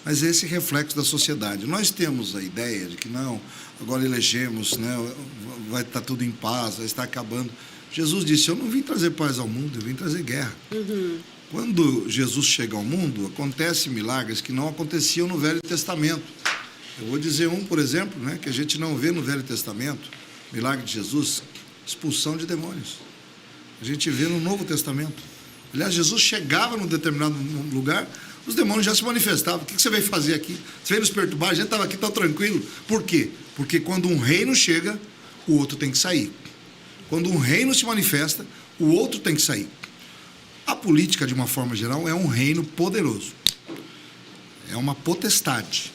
mas é esse reflexo da sociedade. Nós temos a ideia de que não, agora elegemos, né, vai estar tudo em paz, vai estar acabando. Jesus disse, eu não vim trazer paz ao mundo, eu vim trazer guerra. Uhum. Quando Jesus chega ao mundo, acontecem milagres que não aconteciam no Velho Testamento. Eu vou dizer por exemplo, né, que a gente não vê no Velho Testamento, milagre de Jesus, expulsão de demônios. A gente vê no Novo Testamento. Aliás, Jesus chegava num determinado lugar, os demônios já se manifestavam. O que você veio fazer aqui? Você veio nos perturbar? A gente estava aqui tão tranquilo. Por quê? Porque quando um reino chega, o outro tem que sair. Quando um reino se manifesta, o outro tem que sair. A política, de uma forma geral, é um reino poderoso. É uma potestade.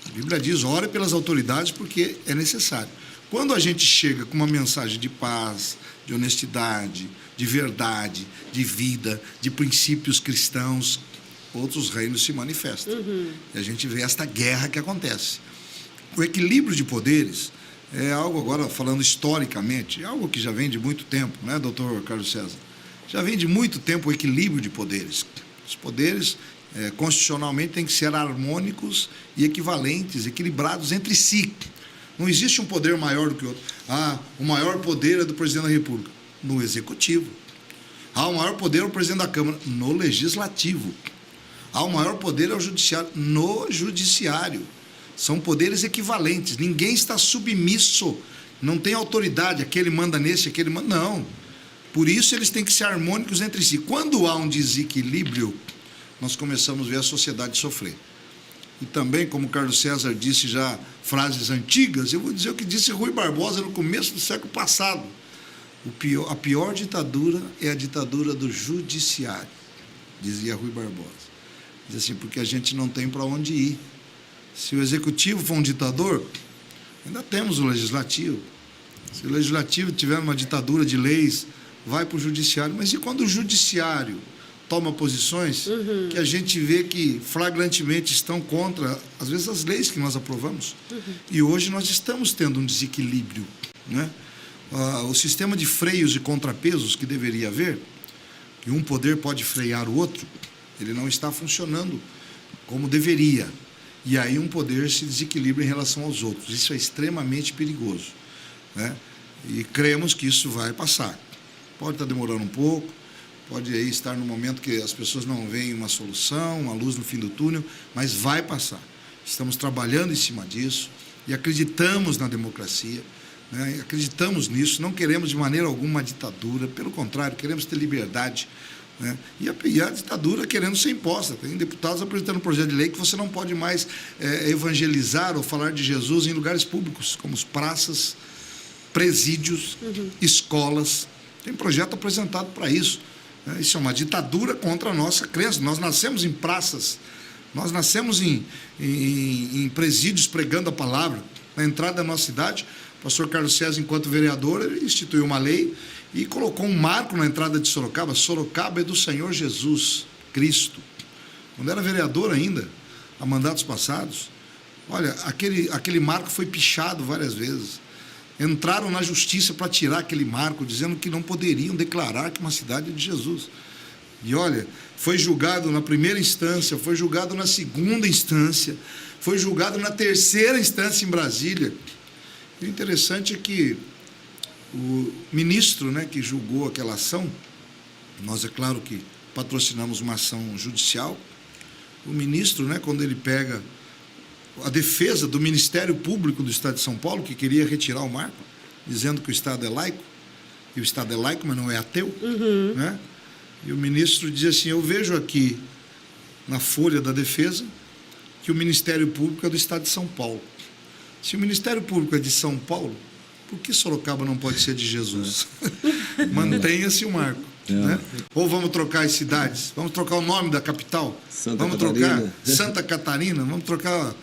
A Bíblia diz, ore pelas autoridades porque é necessário. Quando a gente chega com uma mensagem de paz, de honestidade, de verdade, de vida, de princípios cristãos, outros reinos se manifestam. Uhum. E a gente vê esta guerra que acontece. O equilíbrio de poderes é algo, agora falando historicamente, é algo que já vem de muito tempo, né, doutor Carlos César? Já vem de muito tempo o equilíbrio de poderes. Os poderes, constitucionalmente, têm que ser harmônicos e equivalentes, equilibrados entre si. Não existe um poder maior do que o outro. O maior poder é do presidente da República, no executivo. O maior poder é o presidente da Câmara, no legislativo. O maior poder é o judiciário, no judiciário. São poderes equivalentes. Ninguém está submisso. Não tem autoridade. Aquele manda nesse, aquele manda... Não. Por isso, eles têm que ser harmônicos entre si. Quando há um desequilíbrio, nós começamos a ver a sociedade sofrer. e também, como Carlos César disse já, frases antigas, eu vou dizer o que disse Rui Barbosa no começo do século passado. A pior ditadura é a ditadura do judiciário, dizia Rui Barbosa. Diz assim, porque a gente não tem para onde ir. Se o executivo for um ditador, ainda temos o legislativo. Se o legislativo tiver uma ditadura de leis, vai para o judiciário. Mas e quando o judiciário toma posições que a gente vê que flagrantemente estão contra, às vezes, as leis que nós aprovamos? E hoje nós estamos tendo um desequilíbrio, né? O sistema de freios e contrapesos que deveria haver, que um poder pode frear o outro, ele não está funcionando como deveria. E aí um poder se desequilibra em relação aos outros. Isso é extremamente perigoso, né? E cremos que isso vai passar. Pode estar demorando um pouco, pode aí estar no momento que as pessoas não veem uma solução, uma luz no fim do túnel, mas vai passar. Estamos trabalhando em cima disso e acreditamos na democracia, né? Acreditamos nisso, não queremos de maneira alguma uma ditadura, pelo contrário, queremos ter liberdade, né? E a ditadura querendo ser imposta. Tem deputados apresentando um projeto de lei que você não pode mais evangelizar ou falar de Jesus em lugares públicos, como as praças, presídios, escolas. Tem projeto apresentado para isso, né? Isso é uma ditadura contra a nossa crença. Nós nascemos em praças, nós nascemos em presídios pregando a palavra. Na entrada da nossa cidade, o pastor Carlos César, enquanto vereador, ele instituiu uma lei e colocou um marco na entrada de Sorocaba. Sorocaba é do Senhor Jesus Cristo. Quando era vereador ainda, há mandatos passados, olha, aquele marco foi pichado várias vezes. Entraram na justiça para tirar aquele marco, dizendo que não poderiam declarar que uma cidade é de Jesus. E olha, foi julgado na primeira instância, foi julgado na segunda instância, foi julgado na terceira instância em Brasília. E o interessante é que o ministro, né, que julgou aquela ação, nós é claro que patrocinamos uma ação judicial, o ministro, né, quando ele pega a defesa do Ministério Público do Estado de São Paulo, que queria retirar o marco, dizendo que o Estado é laico, e o Estado é laico, mas não é ateu, né? E o ministro diz assim, eu vejo aqui na folha da defesa que o Ministério Público é do Estado de São Paulo. Se o Ministério Público é de São Paulo, por que Sorocaba não pode ser de Jesus? Mantenha-se o marco. Né? Ou vamos trocar as cidades, vamos trocar o nome da capital, vamos trocar Santa Catarina, vamos trocar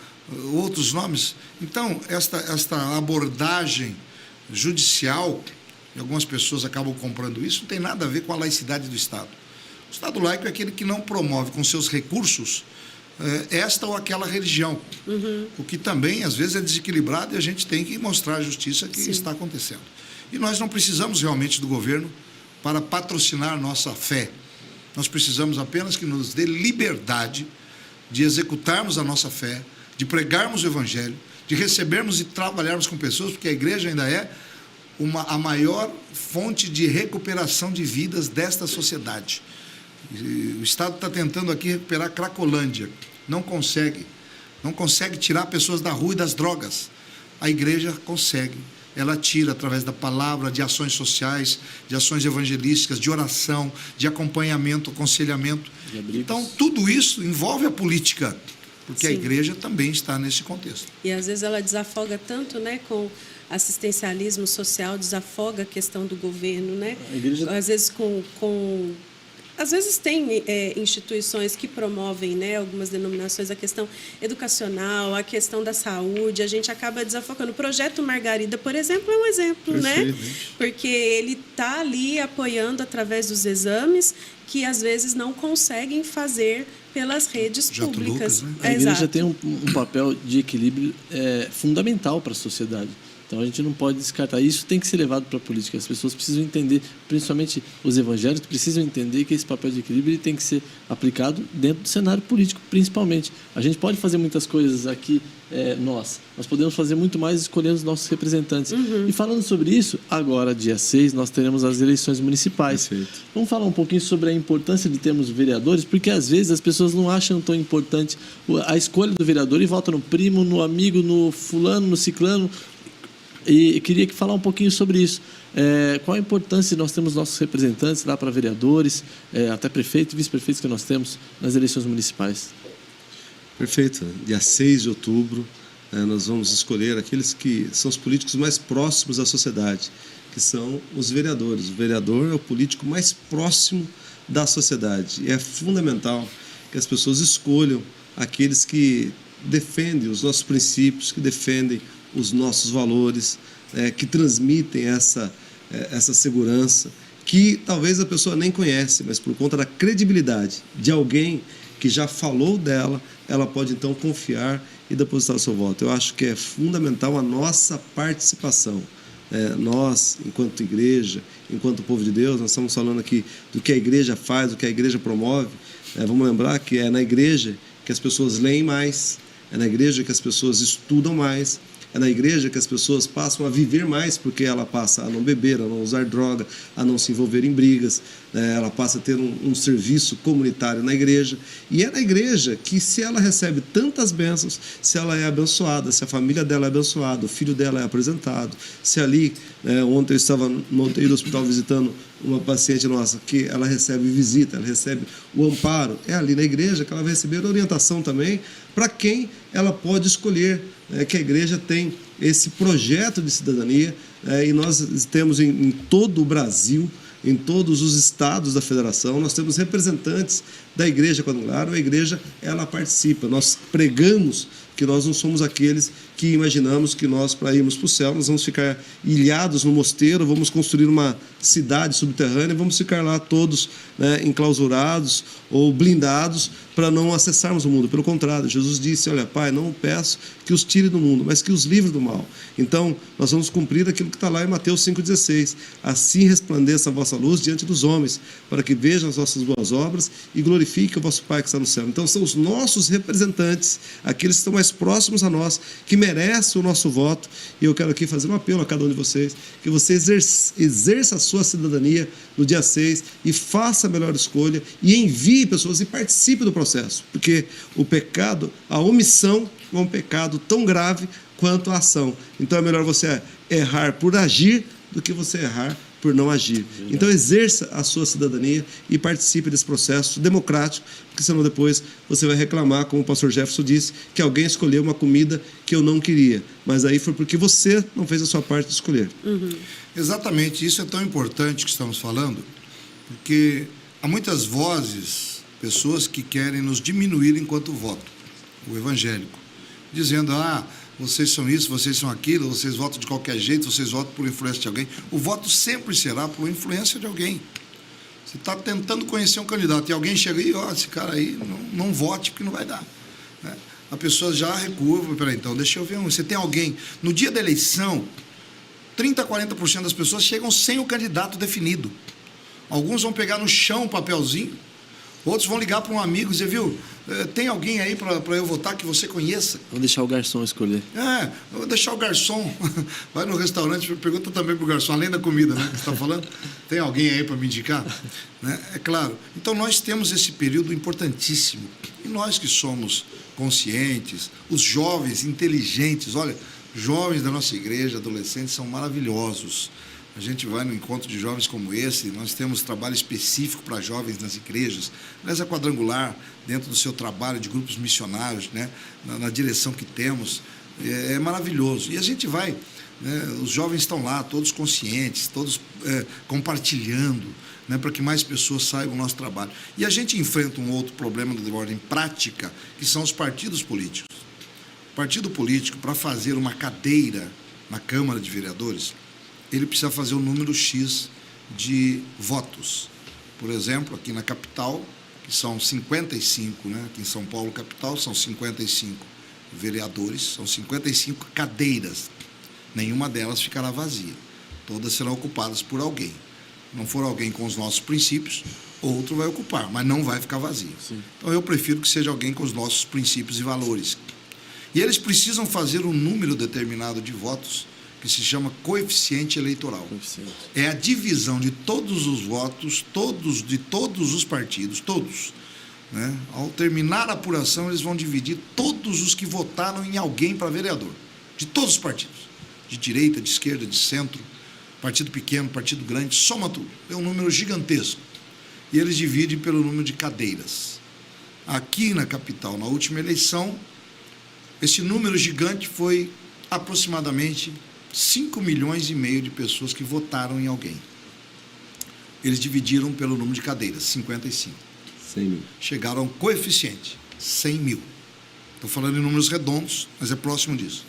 outros nomes. Então, esta abordagem judicial, e algumas pessoas acabam comprando isso, não tem nada a ver com a laicidade do Estado. O Estado laico é aquele que não promove com seus recursos esta ou aquela religião, o que também às vezes é desequilibrado e a gente tem que mostrar à justiça que está acontecendo. E nós não precisamos realmente do governo para patrocinar nossa fé. Nós precisamos apenas que nos dê liberdade de executarmos a nossa fé, de pregarmos o Evangelho, de recebermos e trabalharmos com pessoas, porque a igreja ainda é a maior fonte de recuperação de vidas desta sociedade. E o Estado está tentando aqui recuperar Cracolândia. Não consegue tirar pessoas da rua e das drogas. A igreja consegue. Ela tira através da palavra, de ações sociais, de ações evangelísticas, de oração, de acompanhamento, aconselhamento. Então, tudo isso envolve a política, porque a igreja também está nesse contexto. E às vezes ela desafoga tanto, né, com assistencialismo social, desafoga a questão do governo, né? Às vezes às vezes tem instituições que promovem, né, algumas denominações, a questão educacional, a questão da saúde, a gente acaba desafocando. O Projeto Margarida, por exemplo, é um exemplo, né? Porque ele está ali apoiando através dos exames que às vezes não conseguem fazer pelas redes públicas. Lucas, né? A igreja tem um papel de equilíbrio fundamental para a sociedade. Então, a gente não pode descartar. Isso tem que ser levado para a política. As pessoas precisam entender, principalmente os evangélicos, precisam entender que esse papel de equilíbrio tem que ser aplicado dentro do cenário político, principalmente. A gente pode fazer muitas coisas aqui, nós podemos fazer muito mais escolhendo os nossos representantes. E falando sobre isso, agora, dia 6, nós teremos as eleições municipais. Perfeito. Vamos falar um pouquinho sobre a importância de termos vereadores, porque às vezes as pessoas não acham tão importante a escolha do vereador e votam no primo, no amigo, no fulano, no ciclano. E queria falar um pouquinho sobre isso. Qual a importância de nós termos nossos representantes lá para vereadores, até prefeitos e vice-prefeitos que nós temos nas eleições municipais? Perfeito. Dia 6 de outubro, nós vamos escolher aqueles que são os políticos mais próximos da sociedade, que são os vereadores. O vereador é o político mais próximo da sociedade. E é fundamental que as pessoas escolham aqueles que defendem os nossos princípios, que defendem os nossos valores, que transmitem essa segurança, que talvez a pessoa nem conhece, mas por conta da credibilidade de alguém que já falou dela, ela pode então confiar e depositar o seu voto. Eu acho que é fundamental a nossa participação. Nós, enquanto igreja, enquanto povo de Deus, nós estamos falando aqui do que a igreja faz, do que a igreja promove. Vamos lembrar que é na igreja que as pessoas leem mais, é na igreja que as pessoas estudam mais, é na igreja que as pessoas passam a viver mais, porque ela passa a não beber, a não usar droga, a não se envolver em brigas, ela passa a ter um serviço comunitário na igreja. E é na igreja que, se ela recebe tantas bênçãos, se ela é abençoada, se a família dela é abençoada, o filho dela é apresentado, se ali, ontem eu estava no UTI do hospital visitando uma paciente nossa, que ela recebe visita, ela recebe o amparo, é ali na igreja que ela vai receber orientação também para quem ela pode escolher, que a igreja tem esse projeto de cidadania, e nós temos em todo o Brasil, em todos os estados da federação, nós temos representantes da Igreja Quadrangular. A igreja, ela participa, nós pregamos que nós não somos aqueles que imaginamos que nós, para irmos para o céu, nós vamos ficar ilhados no mosteiro, vamos construir uma cidade subterrânea, vamos ficar lá todos enclausurados ou blindados para não acessarmos o mundo. Pelo contrário, Jesus disse, olha, Pai, não peço que os tire do mundo, mas que os livre do mal. Então, nós vamos cumprir aquilo que está lá em Mateus 5,16. Assim resplandeça a vossa luz diante dos homens, para que vejam as vossas boas obras e glorifiquem o vosso Pai que está no céu. Então, são os nossos representantes, aqueles que estão mais próximos a nós, que merecem o nosso voto. E eu quero aqui fazer um apelo a cada um de vocês, que você exerça a sua cidadania no dia 6 e faça a melhor escolha e envie pessoas e participe do processo, porque o pecado, a omissão, é um pecado tão grave quanto a ação. Então é melhor você errar por agir do que você errar por não agir. Então exerça a sua cidadania e participe desse processo democrático, porque senão depois você vai reclamar, como o pastor Jefferson disse, que alguém escolheu uma comida que eu não queria, mas aí foi porque você não fez a sua parte de escolher. Exatamente, isso é tão importante que estamos falando, porque há muitas vozes, pessoas que querem nos diminuir enquanto voto, o evangélico, dizendo, vocês são isso, vocês são aquilo, vocês votam de qualquer jeito, vocês votam por influência de alguém. O voto sempre será por influência de alguém. Você está tentando conhecer um candidato e alguém chega e esse cara aí, não vote porque não vai dar. A pessoa já recua, peraí, então deixa eu ver você tem alguém. No dia da eleição, 30%, 40% das pessoas chegam sem o candidato definido. Alguns vão pegar no chão um papelzinho, outros vão ligar para um amigo e dizer, viu, tem alguém aí para eu votar que você conheça? Vou deixar o garçom escolher. Eu vou deixar o garçom. Vai no restaurante, pergunta também para o garçom, além da comida, que você está falando, tem alguém aí para me indicar? É claro. Então, nós temos esse período importantíssimo. E nós que somos conscientes, os jovens inteligentes, olha, jovens da nossa igreja, adolescentes, são maravilhosos. A gente vai no encontro de jovens como esse, nós temos trabalho específico para jovens nas igrejas. Aliás, a Quadrangular, dentro do seu trabalho de grupos missionários, na direção que temos, é maravilhoso. E a gente vai, os jovens estão lá, todos conscientes, todos compartilhando, para que mais pessoas saibam o nosso trabalho. E a gente enfrenta um outro problema de ordem prática, que são os partidos políticos. O partido político, para fazer uma cadeira na Câmara de Vereadores, ele precisa fazer o número X de votos. Por exemplo, aqui na capital, que são 55, aqui em São Paulo, capital, são 55 vereadores, são 55 cadeiras. Nenhuma delas ficará vazia. Todas serão ocupadas por alguém. Não for alguém com os nossos princípios, outro vai ocupar, mas não vai ficar vazio. Sim. Então, eu prefiro que seja alguém com os nossos princípios e valores. E eles precisam fazer um número determinado de votos, que se chama coeficiente eleitoral. É a divisão de todos os votos, de todos os partidos, todos. Ao terminar a apuração, eles vão dividir todos os que votaram em alguém para vereador, de todos os partidos, de direita, de esquerda, de centro, partido pequeno, partido grande, soma tudo. É um número gigantesco. E eles dividem pelo número de cadeiras. Aqui na capital, na última eleição, esse número gigante foi aproximadamente 5,5 milhões de pessoas que votaram em alguém. Eles dividiram pelo número de cadeiras, 55. 100 mil. Chegaram ao coeficiente, 100 mil. Estou falando em números redondos, mas é próximo disso.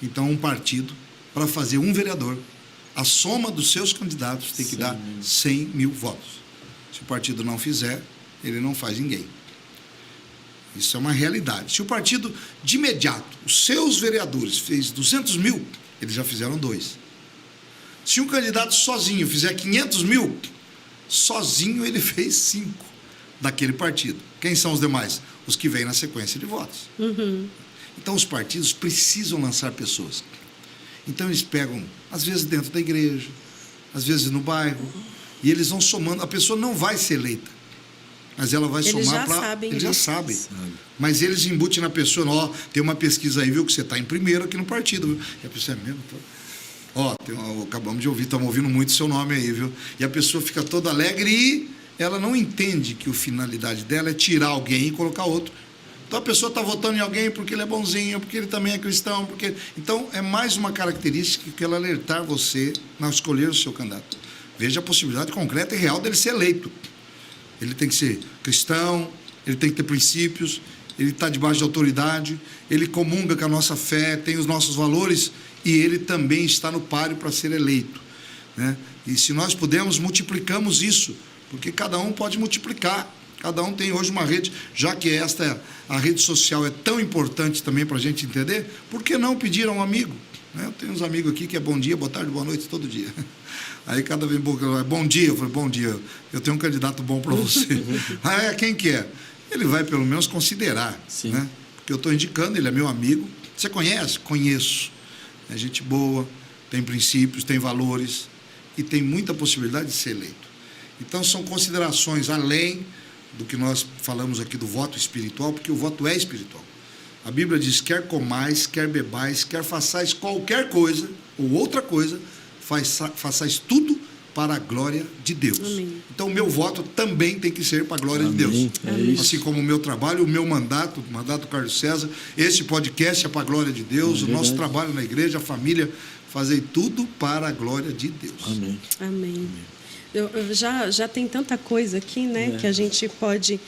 Então, um partido, para fazer um vereador, a soma dos seus candidatos tem que dar 100 mil votos. Se o partido não fizer, ele não faz ninguém. Isso é uma realidade. Se o partido, de imediato, os seus vereadores fez 200 mil, eles já fizeram 2. Se um candidato sozinho fizer 500 mil, sozinho ele fez 5 daquele partido. Quem são os demais? Os que vêm na sequência de votos. Então, os partidos precisam lançar pessoas. Então, eles pegam, às vezes, dentro da igreja, às vezes no bairro, e eles vão somando. A pessoa não vai ser eleita, mas ela vai somar para... Eles já sabem. Mas eles embutem na pessoa, ó, tem uma pesquisa aí, viu, que você está em primeiro aqui no partido, viu? E a pessoa é mesmo... Ó, acabamos de ouvir, estamos ouvindo muito seu nome aí, viu? E a pessoa fica toda alegre e ela não entende que a finalidade dela é tirar alguém e colocar outro. Então a pessoa está votando em alguém porque ele é bonzinho, porque ele também é cristão, porque... Então é mais uma característica que ela alertar você na escolher o seu candidato. Veja a possibilidade concreta e real dele ser eleito. Ele tem que ser cristão, ele tem que ter princípios, ele está debaixo de autoridade, ele comunga com a nossa fé, tem os nossos valores e ele também está no páreo para ser eleito, né? E se nós pudermos, multiplicamos isso, porque cada um pode multiplicar, cada um tem hoje uma rede, já que a rede social é tão importante também para a gente entender, por que não pedir a um amigo? Né? Eu tenho uns amigos aqui que é bom dia, boa tarde, boa noite, todo dia. Aí cada vez bom dia, eu falei, bom dia, eu tenho um candidato bom para você. Quem que é? Ele vai pelo menos considerar, né? Porque eu estou indicando, ele é meu amigo. Você conhece? Conheço. É gente boa, tem princípios, tem valores e tem muita possibilidade de ser eleito. Então, são considerações além do que nós falamos aqui do voto espiritual, porque o voto é espiritual. A Bíblia diz, quer comais, quer bebais, quer façais qualquer coisa ou outra coisa, façais tudo para a glória de Deus. Amém. Então, o meu voto também tem que ser para a glória de Deus. Assim como o meu trabalho, o meu mandato, o mandato do Carlos César, esse podcast é para a glória de Deus, o nosso trabalho na igreja, a família, fazer tudo para a glória de Deus. Amém. Amém. Eu já tem tanta coisa aqui, né, que a gente pode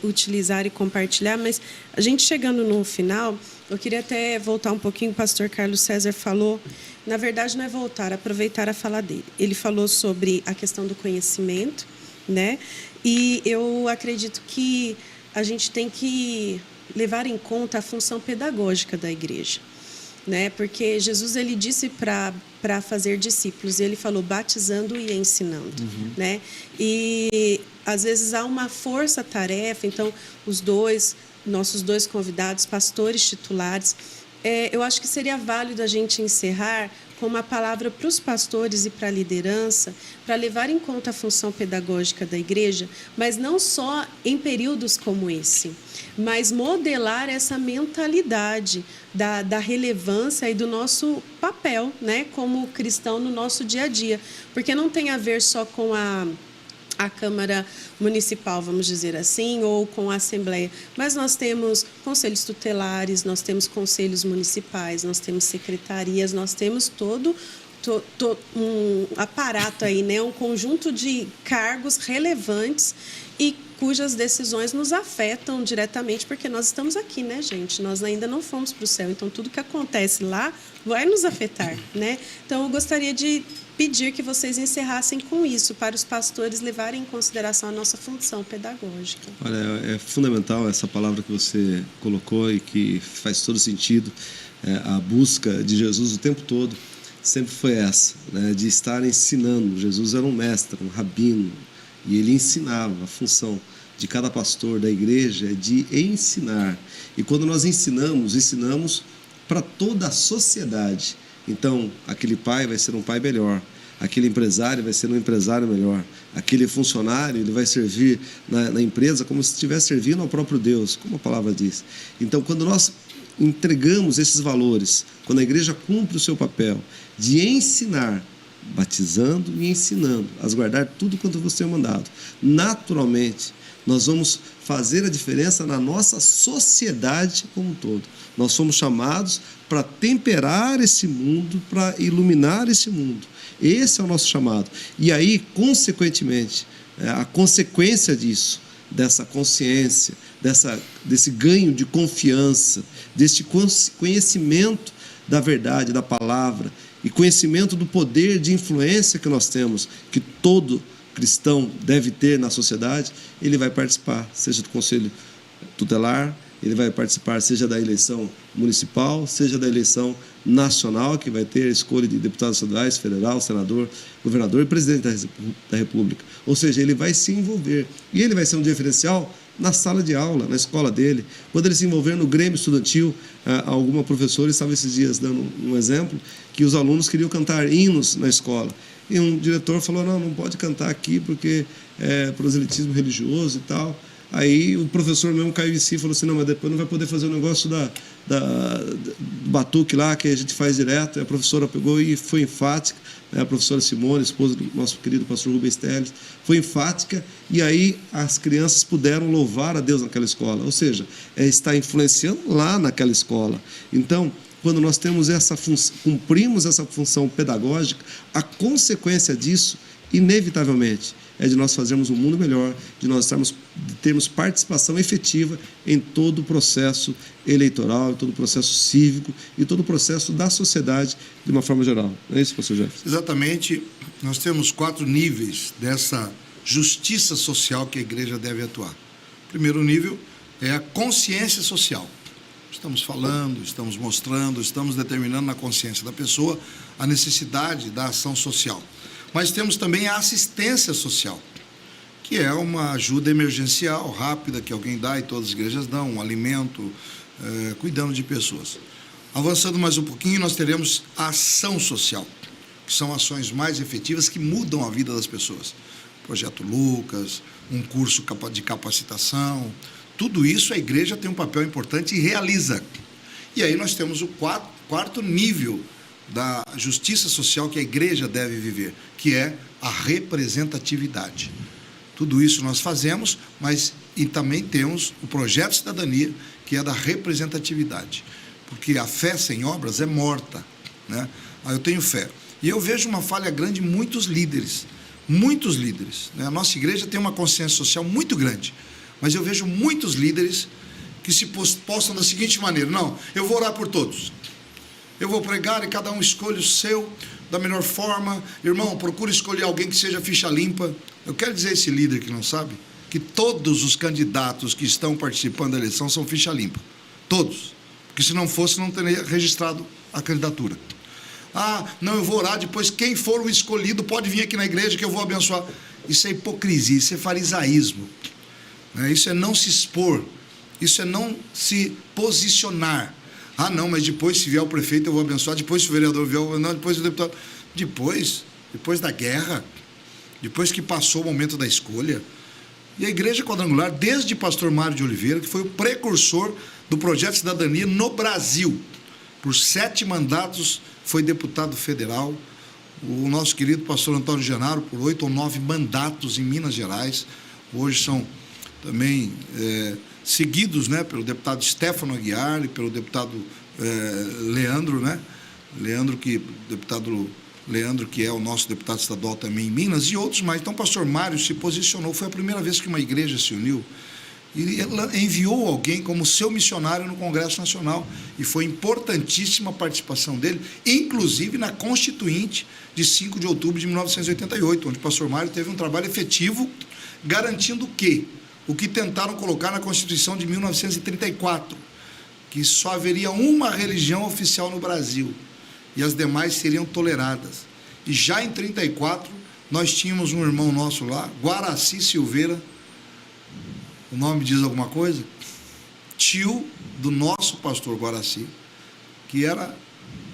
utilizar e compartilhar, mas a gente chegando no final, eu queria até voltar um pouquinho, o pastor Carlos César falou, na verdade não é voltar, aproveitar a fala dele. Ele falou sobre a questão do conhecimento, né, e eu acredito que a gente tem que levar em conta a função pedagógica da igreja, né, porque Jesus ele disse para fazer discípulos, e ele falou batizando e ensinando, né? E às vezes há uma força-tarefa, então nossos dois convidados, pastores titulares, eu acho que seria válido a gente encerrar com uma palavra para os pastores e para a liderança, para levar em conta a função pedagógica da igreja, mas não só em períodos como esse, mas modelar essa mentalidade da relevância e do nosso papel, né, como cristão no nosso dia a dia, porque não tem a ver só com a Câmara Municipal, vamos dizer assim, ou com a Assembleia. Mas nós temos conselhos tutelares, nós temos conselhos municipais, nós temos secretarias, nós temos todo um aparato aí, né? Um conjunto de cargos relevantes e cujas decisões nos afetam diretamente, porque nós estamos aqui, né, gente? Nós ainda não fomos para o céu, então tudo que acontece lá vai nos afetar, né? Então, eu gostaria de pedir que vocês encerrassem com isso, para os pastores levarem em consideração a nossa função pedagógica. Olha, é fundamental essa palavra que você colocou e que faz todo sentido. A busca de Jesus o tempo todo sempre foi essa, né, de estar ensinando. Jesus era um mestre, um rabino, e ele ensinava. A função de cada pastor da igreja é de ensinar. E quando nós ensinamos para toda a sociedade. Então, aquele pai vai ser um pai melhor, aquele empresário vai ser um empresário melhor, aquele funcionário ele vai servir na empresa como se estivesse servindo ao próprio Deus, como a palavra diz. Então, quando nós entregamos esses valores, quando a igreja cumpre o seu papel de ensinar, batizando e ensinando, a guardar tudo quanto você é mandado, naturalmente, nós vamos fazer a diferença na nossa sociedade como um todo. Nós somos chamados para temperar esse mundo, para iluminar esse mundo. Esse é o nosso chamado. E aí, consequentemente, a consequência disso, dessa consciência, desse ganho de confiança, desse conhecimento da verdade, da palavra, e conhecimento do poder de influência que nós temos, que todo cristão deve ter na sociedade, ele vai participar, seja do conselho tutelar, ele vai participar seja da eleição municipal, seja da eleição nacional, que vai ter a escolha de deputados estaduais, federal, senador, governador e presidente da República. Ou seja, ele vai se envolver. E ele vai ser um diferencial na sala de aula, na escola dele. Quando ele se envolver no Grêmio Estudantil, alguma professora estava esses dias dando um exemplo, que os alunos queriam cantar hinos na escola. E um diretor falou, não pode cantar aqui porque é proselitismo religioso e tal. Aí o professor mesmo caiu em si e falou assim, mas depois não vai poder fazer o negócio do batuque lá, que a gente faz direto. E a professora pegou e foi enfática, né? A professora Simone, esposa do nosso querido pastor Rubens Teles, foi enfática, e aí as crianças puderam louvar a Deus naquela escola. Ou seja, está influenciando lá naquela escola. Então, quando nós temos cumprimos essa função pedagógica, a consequência disso, inevitavelmente, é de nós fazermos um mundo melhor, de nós termos participação efetiva em todo o processo eleitoral, em todo o processo cívico e todo o processo da sociedade de uma forma geral. Não é isso, pastor Jefferson? Exatamente. Nós temos 4 níveis dessa justiça social que a igreja deve atuar. O primeiro nível é a consciência social. Estamos falando, estamos mostrando, estamos determinando na consciência da pessoa a necessidade da ação social. Mas temos também a assistência social, que é uma ajuda emergencial, rápida, que alguém dá e todas as igrejas dão, um alimento, cuidando de pessoas. Avançando mais um pouquinho, nós teremos a ação social, que são ações mais efetivas que mudam a vida das pessoas. Projeto Lucas, um curso de capacitação, tudo isso a igreja tem um papel importante e realiza. E aí nós temos o quarto nível da justiça social que a igreja deve viver, que é a representatividade. Tudo isso nós fazemos, e também temos o projeto de cidadania, que é da representatividade, porque a fé sem obras é morta, né? Eu tenho fé. E eu vejo uma falha grande em muitos líderes, né? A nossa igreja tem uma consciência social muito grande, mas eu vejo muitos líderes que se postam da seguinte maneira: não, eu vou orar por todos, eu vou pregar e cada um escolhe o seu da melhor forma. Irmão, procure escolher alguém que seja ficha limpa. Eu quero dizer a esse líder que não sabe, que todos os candidatos que estão participando da eleição são ficha limpa. Todos. Porque se não fosse, não teria registrado a candidatura. Não, eu vou orar, depois quem for o escolhido pode vir aqui na igreja que eu vou abençoar. Isso é hipocrisia, isso é farisaísmo. Isso é não se expor, isso é não se posicionar. Não, mas depois se vier o prefeito eu vou abençoar, depois se o vereador vier, não, depois o deputado. Depois da guerra, depois que passou o momento da escolha. E a Igreja Quadrangular, desde pastor Mário de Oliveira, que foi o precursor do projeto de cidadania no Brasil, por 7 mandatos foi deputado federal. O nosso querido pastor Antônio Genaro, por 8 ou 9 mandatos em Minas Gerais. Hoje são também seguidos, né, pelo deputado Stefano Aguiar e pelo deputado Leandro, né? Deputado Leandro, que é o nosso deputado estadual também em Minas, e outros mais. Então, o pastor Mário se posicionou, foi a primeira vez que uma igreja se uniu, e ela enviou alguém como seu missionário no Congresso Nacional, e foi importantíssima a participação dele, inclusive na Constituinte de 5 de outubro de 1988, onde o pastor Mário teve um trabalho efetivo, garantindo o quê? O que tentaram colocar na Constituição de 1934, que só haveria uma religião oficial no Brasil, e as demais seriam toleradas. E já em 1934, nós tínhamos um irmão nosso lá, Guaraci Silveira, o nome diz alguma coisa? Tio do nosso pastor Guaraci, que era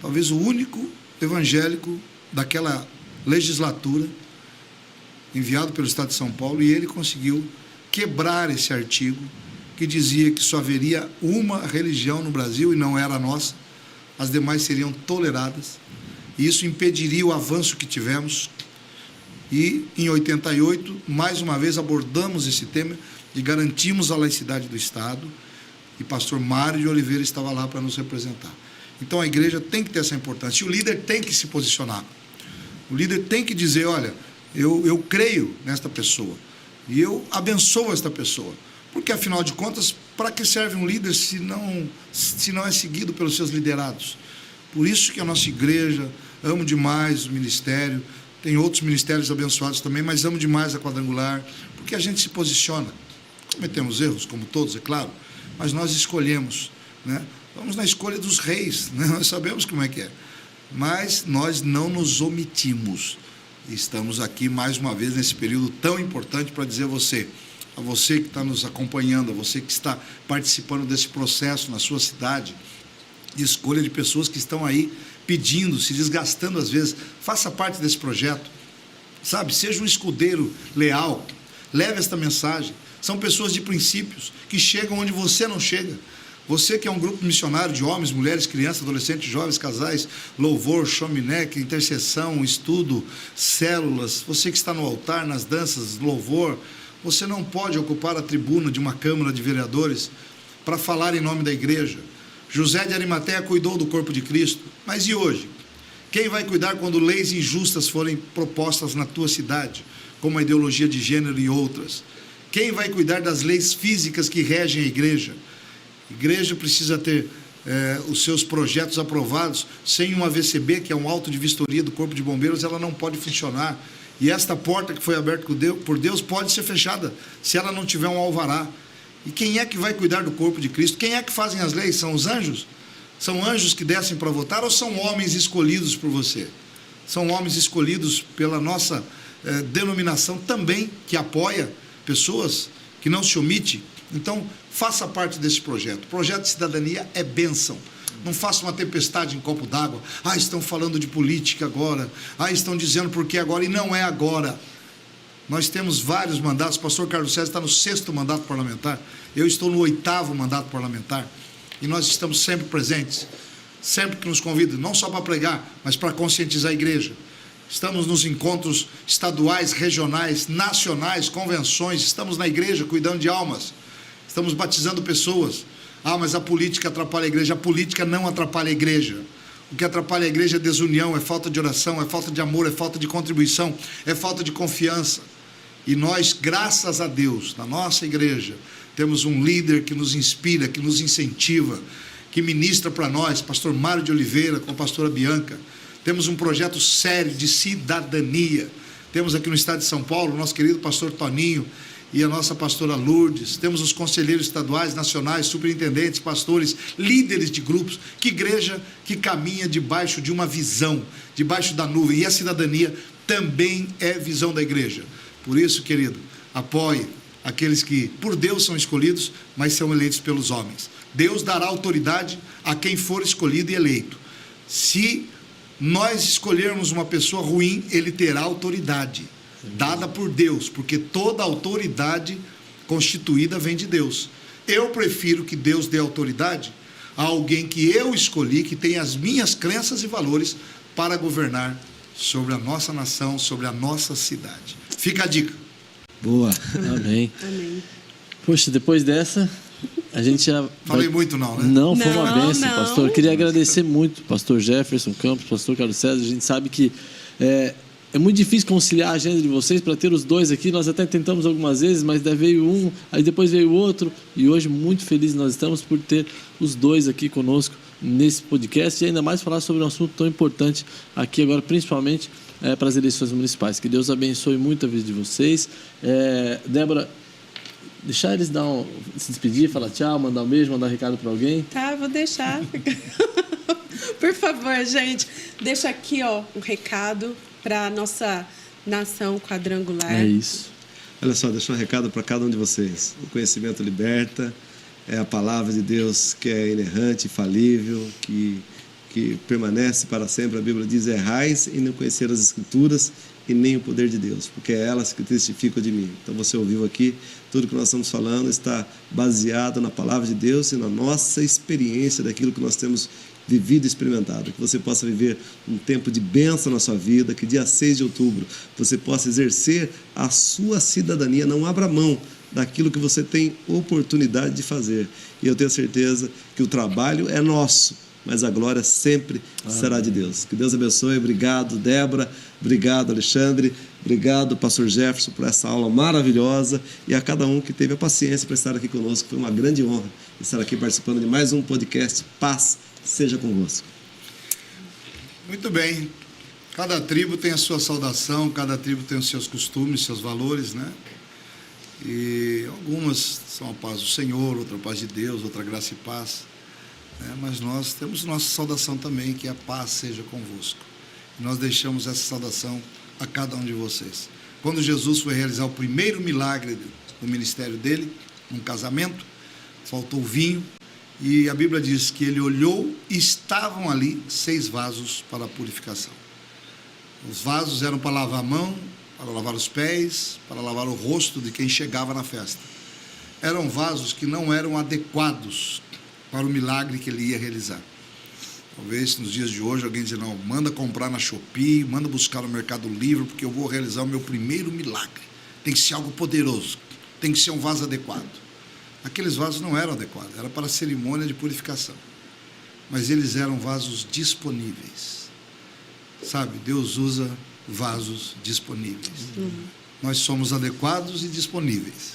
talvez o único evangélico daquela legislatura, enviado pelo Estado de São Paulo, e ele conseguiu quebrar esse artigo que dizia que só haveria uma religião no Brasil e não era a nossa, as demais seriam toleradas, e isso impediria o avanço que tivemos. E em 88, mais uma vez abordamos esse tema de garantirmos a laicidade do Estado, e pastor Mário de Oliveira estava lá para nos representar. Então a igreja tem que ter essa importância, e o líder tem que se posicionar. O líder tem que dizer, olha, eu creio nesta pessoa, e eu abençoo esta pessoa. Porque, afinal de contas, para que serve um líder se não é seguido pelos seus liderados? Por isso que a nossa igreja, amo demais o ministério, tem outros ministérios abençoados também, mas amo demais a Quadrangular, porque a gente se posiciona. Cometemos erros, como todos, é claro, mas nós escolhemos, né? Vamos na escolha dos reis, né? Nós sabemos como é que é. Mas nós não nos omitimos. Estamos aqui, mais uma vez, nesse período tão importante para dizer a você que está nos acompanhando, a você que está participando desse processo na sua cidade, de escolha de pessoas que estão aí pedindo, se desgastando às vezes, faça parte desse projeto, sabe? Seja um escudeiro leal, leve esta mensagem. São pessoas de princípios que chegam onde você não chega. Você que é um grupo missionário de homens, mulheres, crianças, adolescentes, jovens, casais, louvor, chominé, intercessão, estudo, células, você que está no altar, nas danças, louvor, você não pode ocupar a tribuna de uma Câmara de Vereadores para falar em nome da igreja. José de Arimateia cuidou do corpo de Cristo, mas e hoje? Quem vai cuidar quando leis injustas forem propostas na tua cidade, como a ideologia de gênero e outras? Quem vai cuidar das leis físicas que regem a igreja? A igreja precisa ter os seus projetos aprovados. Sem um AVCB, que é um auto de vistoria do Corpo de Bombeiros, ela não pode funcionar. E esta porta que foi aberta por Deus pode ser fechada se ela não tiver um alvará. E quem é que vai cuidar do corpo de Cristo? Quem é que fazem as leis? São os anjos? São anjos que descem para votar ou são homens escolhidos por você? São homens escolhidos pela nossa denominação também, que apoia pessoas, que não se omite. Então, faça parte desse projeto. O projeto de cidadania é bênção. Não faça uma tempestade em copo d'água. Estão falando de política agora. Estão dizendo por que agora. E não é agora. Nós temos vários mandatos. O pastor Carlos César está no 6º mandato parlamentar. Eu estou no 8º mandato parlamentar. E nós estamos sempre presentes. Sempre que nos convidam, não só para pregar, mas para conscientizar a igreja. Estamos nos encontros estaduais, regionais, nacionais, convenções. Estamos na igreja cuidando de almas. Estamos batizando pessoas. Mas a política atrapalha a igreja. A política não atrapalha a igreja. O que atrapalha a igreja é desunião, é falta de oração, é falta de amor, é falta de contribuição, é falta de confiança. E nós, graças a Deus, na nossa igreja, temos um líder que nos inspira, que nos incentiva, que ministra para nós, pastor Mário de Oliveira, com a pastora Bianca. Temos um projeto sério de cidadania. Temos aqui no estado de São Paulo o nosso querido pastor Toninho e a nossa pastora Lourdes. Temos os conselheiros estaduais, nacionais, superintendentes, pastores, líderes de grupos. Que igreja que caminha debaixo de uma visão, debaixo da nuvem. E a cidadania também é visão da igreja. Por isso, querido, apoie aqueles que por Deus são escolhidos, mas são eleitos pelos homens. Deus dará autoridade a quem for escolhido e eleito. Se nós escolhermos uma pessoa ruim, ele terá autoridade dada por Deus, porque toda autoridade constituída vem de Deus. Eu prefiro que Deus dê autoridade a alguém que eu escolhi, que tem as minhas crenças e valores para governar sobre a nossa nação, sobre a nossa cidade. Fica a dica. Boa. Amém. Amém. Poxa, depois dessa, a gente já... Falei muito não, né? Não, foi uma bênção, não. pastor. Queria agradecer muito, pastor Jefferson Campos, pastor Carlos César. A gente sabe que é muito difícil conciliar a agenda de vocês para ter os dois aqui. Nós até tentamos algumas vezes, mas daí veio um, aí depois veio o outro. E hoje, muito felizes nós estamos por ter os dois aqui conosco nesse podcast. E ainda mais falar sobre um assunto tão importante aqui agora, principalmente para as eleições municipais. Que Deus abençoe muito a vida de vocês. Débora, deixar eles se despedir, falar tchau, mandar um beijo, mandar um recado para alguém. Tá, vou deixar. Por favor, gente, deixa aqui um recado para a nossa nação quadrangular. É isso. Olha só, deixa um recado para cada um de vocês. O conhecimento liberta, é a palavra de Deus que é inerrante, infalível, que permanece para sempre. A Bíblia diz: errais em não conhecer as Escrituras e nem o poder de Deus, porque é elas que testificam de mim. Então você ouviu aqui, tudo que nós estamos falando está baseado na palavra de Deus e na nossa experiência daquilo que nós temos vivido e experimentado. Que você possa viver um tempo de bênção na sua vida, que dia 6 de outubro você possa exercer a sua cidadania. Não abra mão daquilo que você tem oportunidade de fazer. E eu tenho certeza que o trabalho é nosso, mas a glória sempre será de Deus. Que Deus abençoe. Obrigado, Débora. Obrigado, Alexandre. Obrigado, pastor Jefferson, por essa aula maravilhosa, e a cada um que teve a paciência para estar aqui conosco. Foi uma grande honra estar aqui participando de mais um podcast. Paz seja convosco. Muito bem. Cada tribo tem a sua saudação, cada tribo tem os seus costumes, seus valores, né? E algumas são a paz do Senhor, outra a paz de Deus, outra graça e paz. Né? Mas nós temos nossa saudação também, que é a paz seja convosco. E nós deixamos essa saudação a cada um de vocês. Quando Jesus foi realizar o primeiro milagre do ministério dele, um casamento, faltou vinho, e a Bíblia diz que ele olhou e estavam ali 6 vasos para a purificação. Os vasos eram para lavar a mão, para lavar os pés, para lavar o rosto de quem chegava na festa. Eram vasos que não eram adequados para o milagre que ele ia realizar. Talvez nos dias de hoje alguém diz, não, manda comprar na Shopee, manda buscar no Mercado Livre, porque eu vou realizar o meu primeiro milagre. Tem que ser algo poderoso, tem que ser um vaso adequado. Aqueles vasos não eram adequados, era para a cerimônia de purificação. Mas eles eram vasos disponíveis. Sabe, Deus usa vasos disponíveis. Nós somos adequados e disponíveis.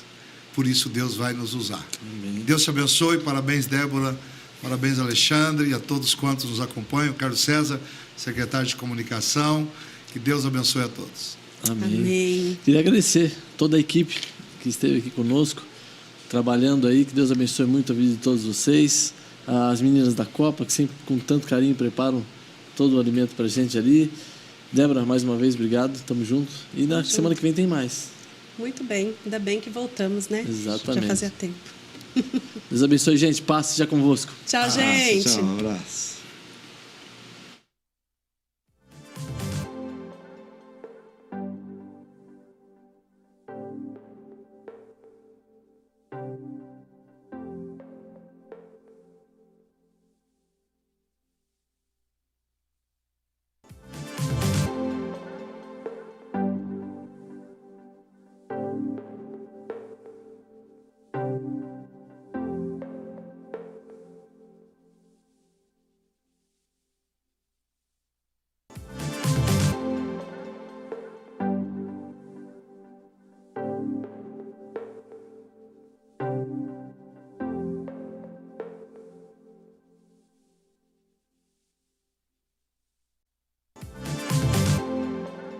Por isso Deus vai nos usar. Amém. Deus te abençoe, parabéns, Débora. Parabéns, Alexandre, e a todos quantos nos acompanham. Carlos César, secretário de comunicação. Que Deus abençoe a todos. Amém. Amém. Queria agradecer toda a equipe que esteve aqui conosco, trabalhando aí. Que Deus abençoe muito a vida de todos vocês. As meninas da Copa, que sempre com tanto carinho preparam todo o alimento para a gente ali. Débora, mais uma vez, obrigado. Tamo junto. E na semana que vem tem mais. Muito bem. Ainda bem que voltamos, né? Exatamente. Já fazia tempo. Deus abençoe, gente. Paz seja convosco. Tchau, gente. Tchau, um abraço.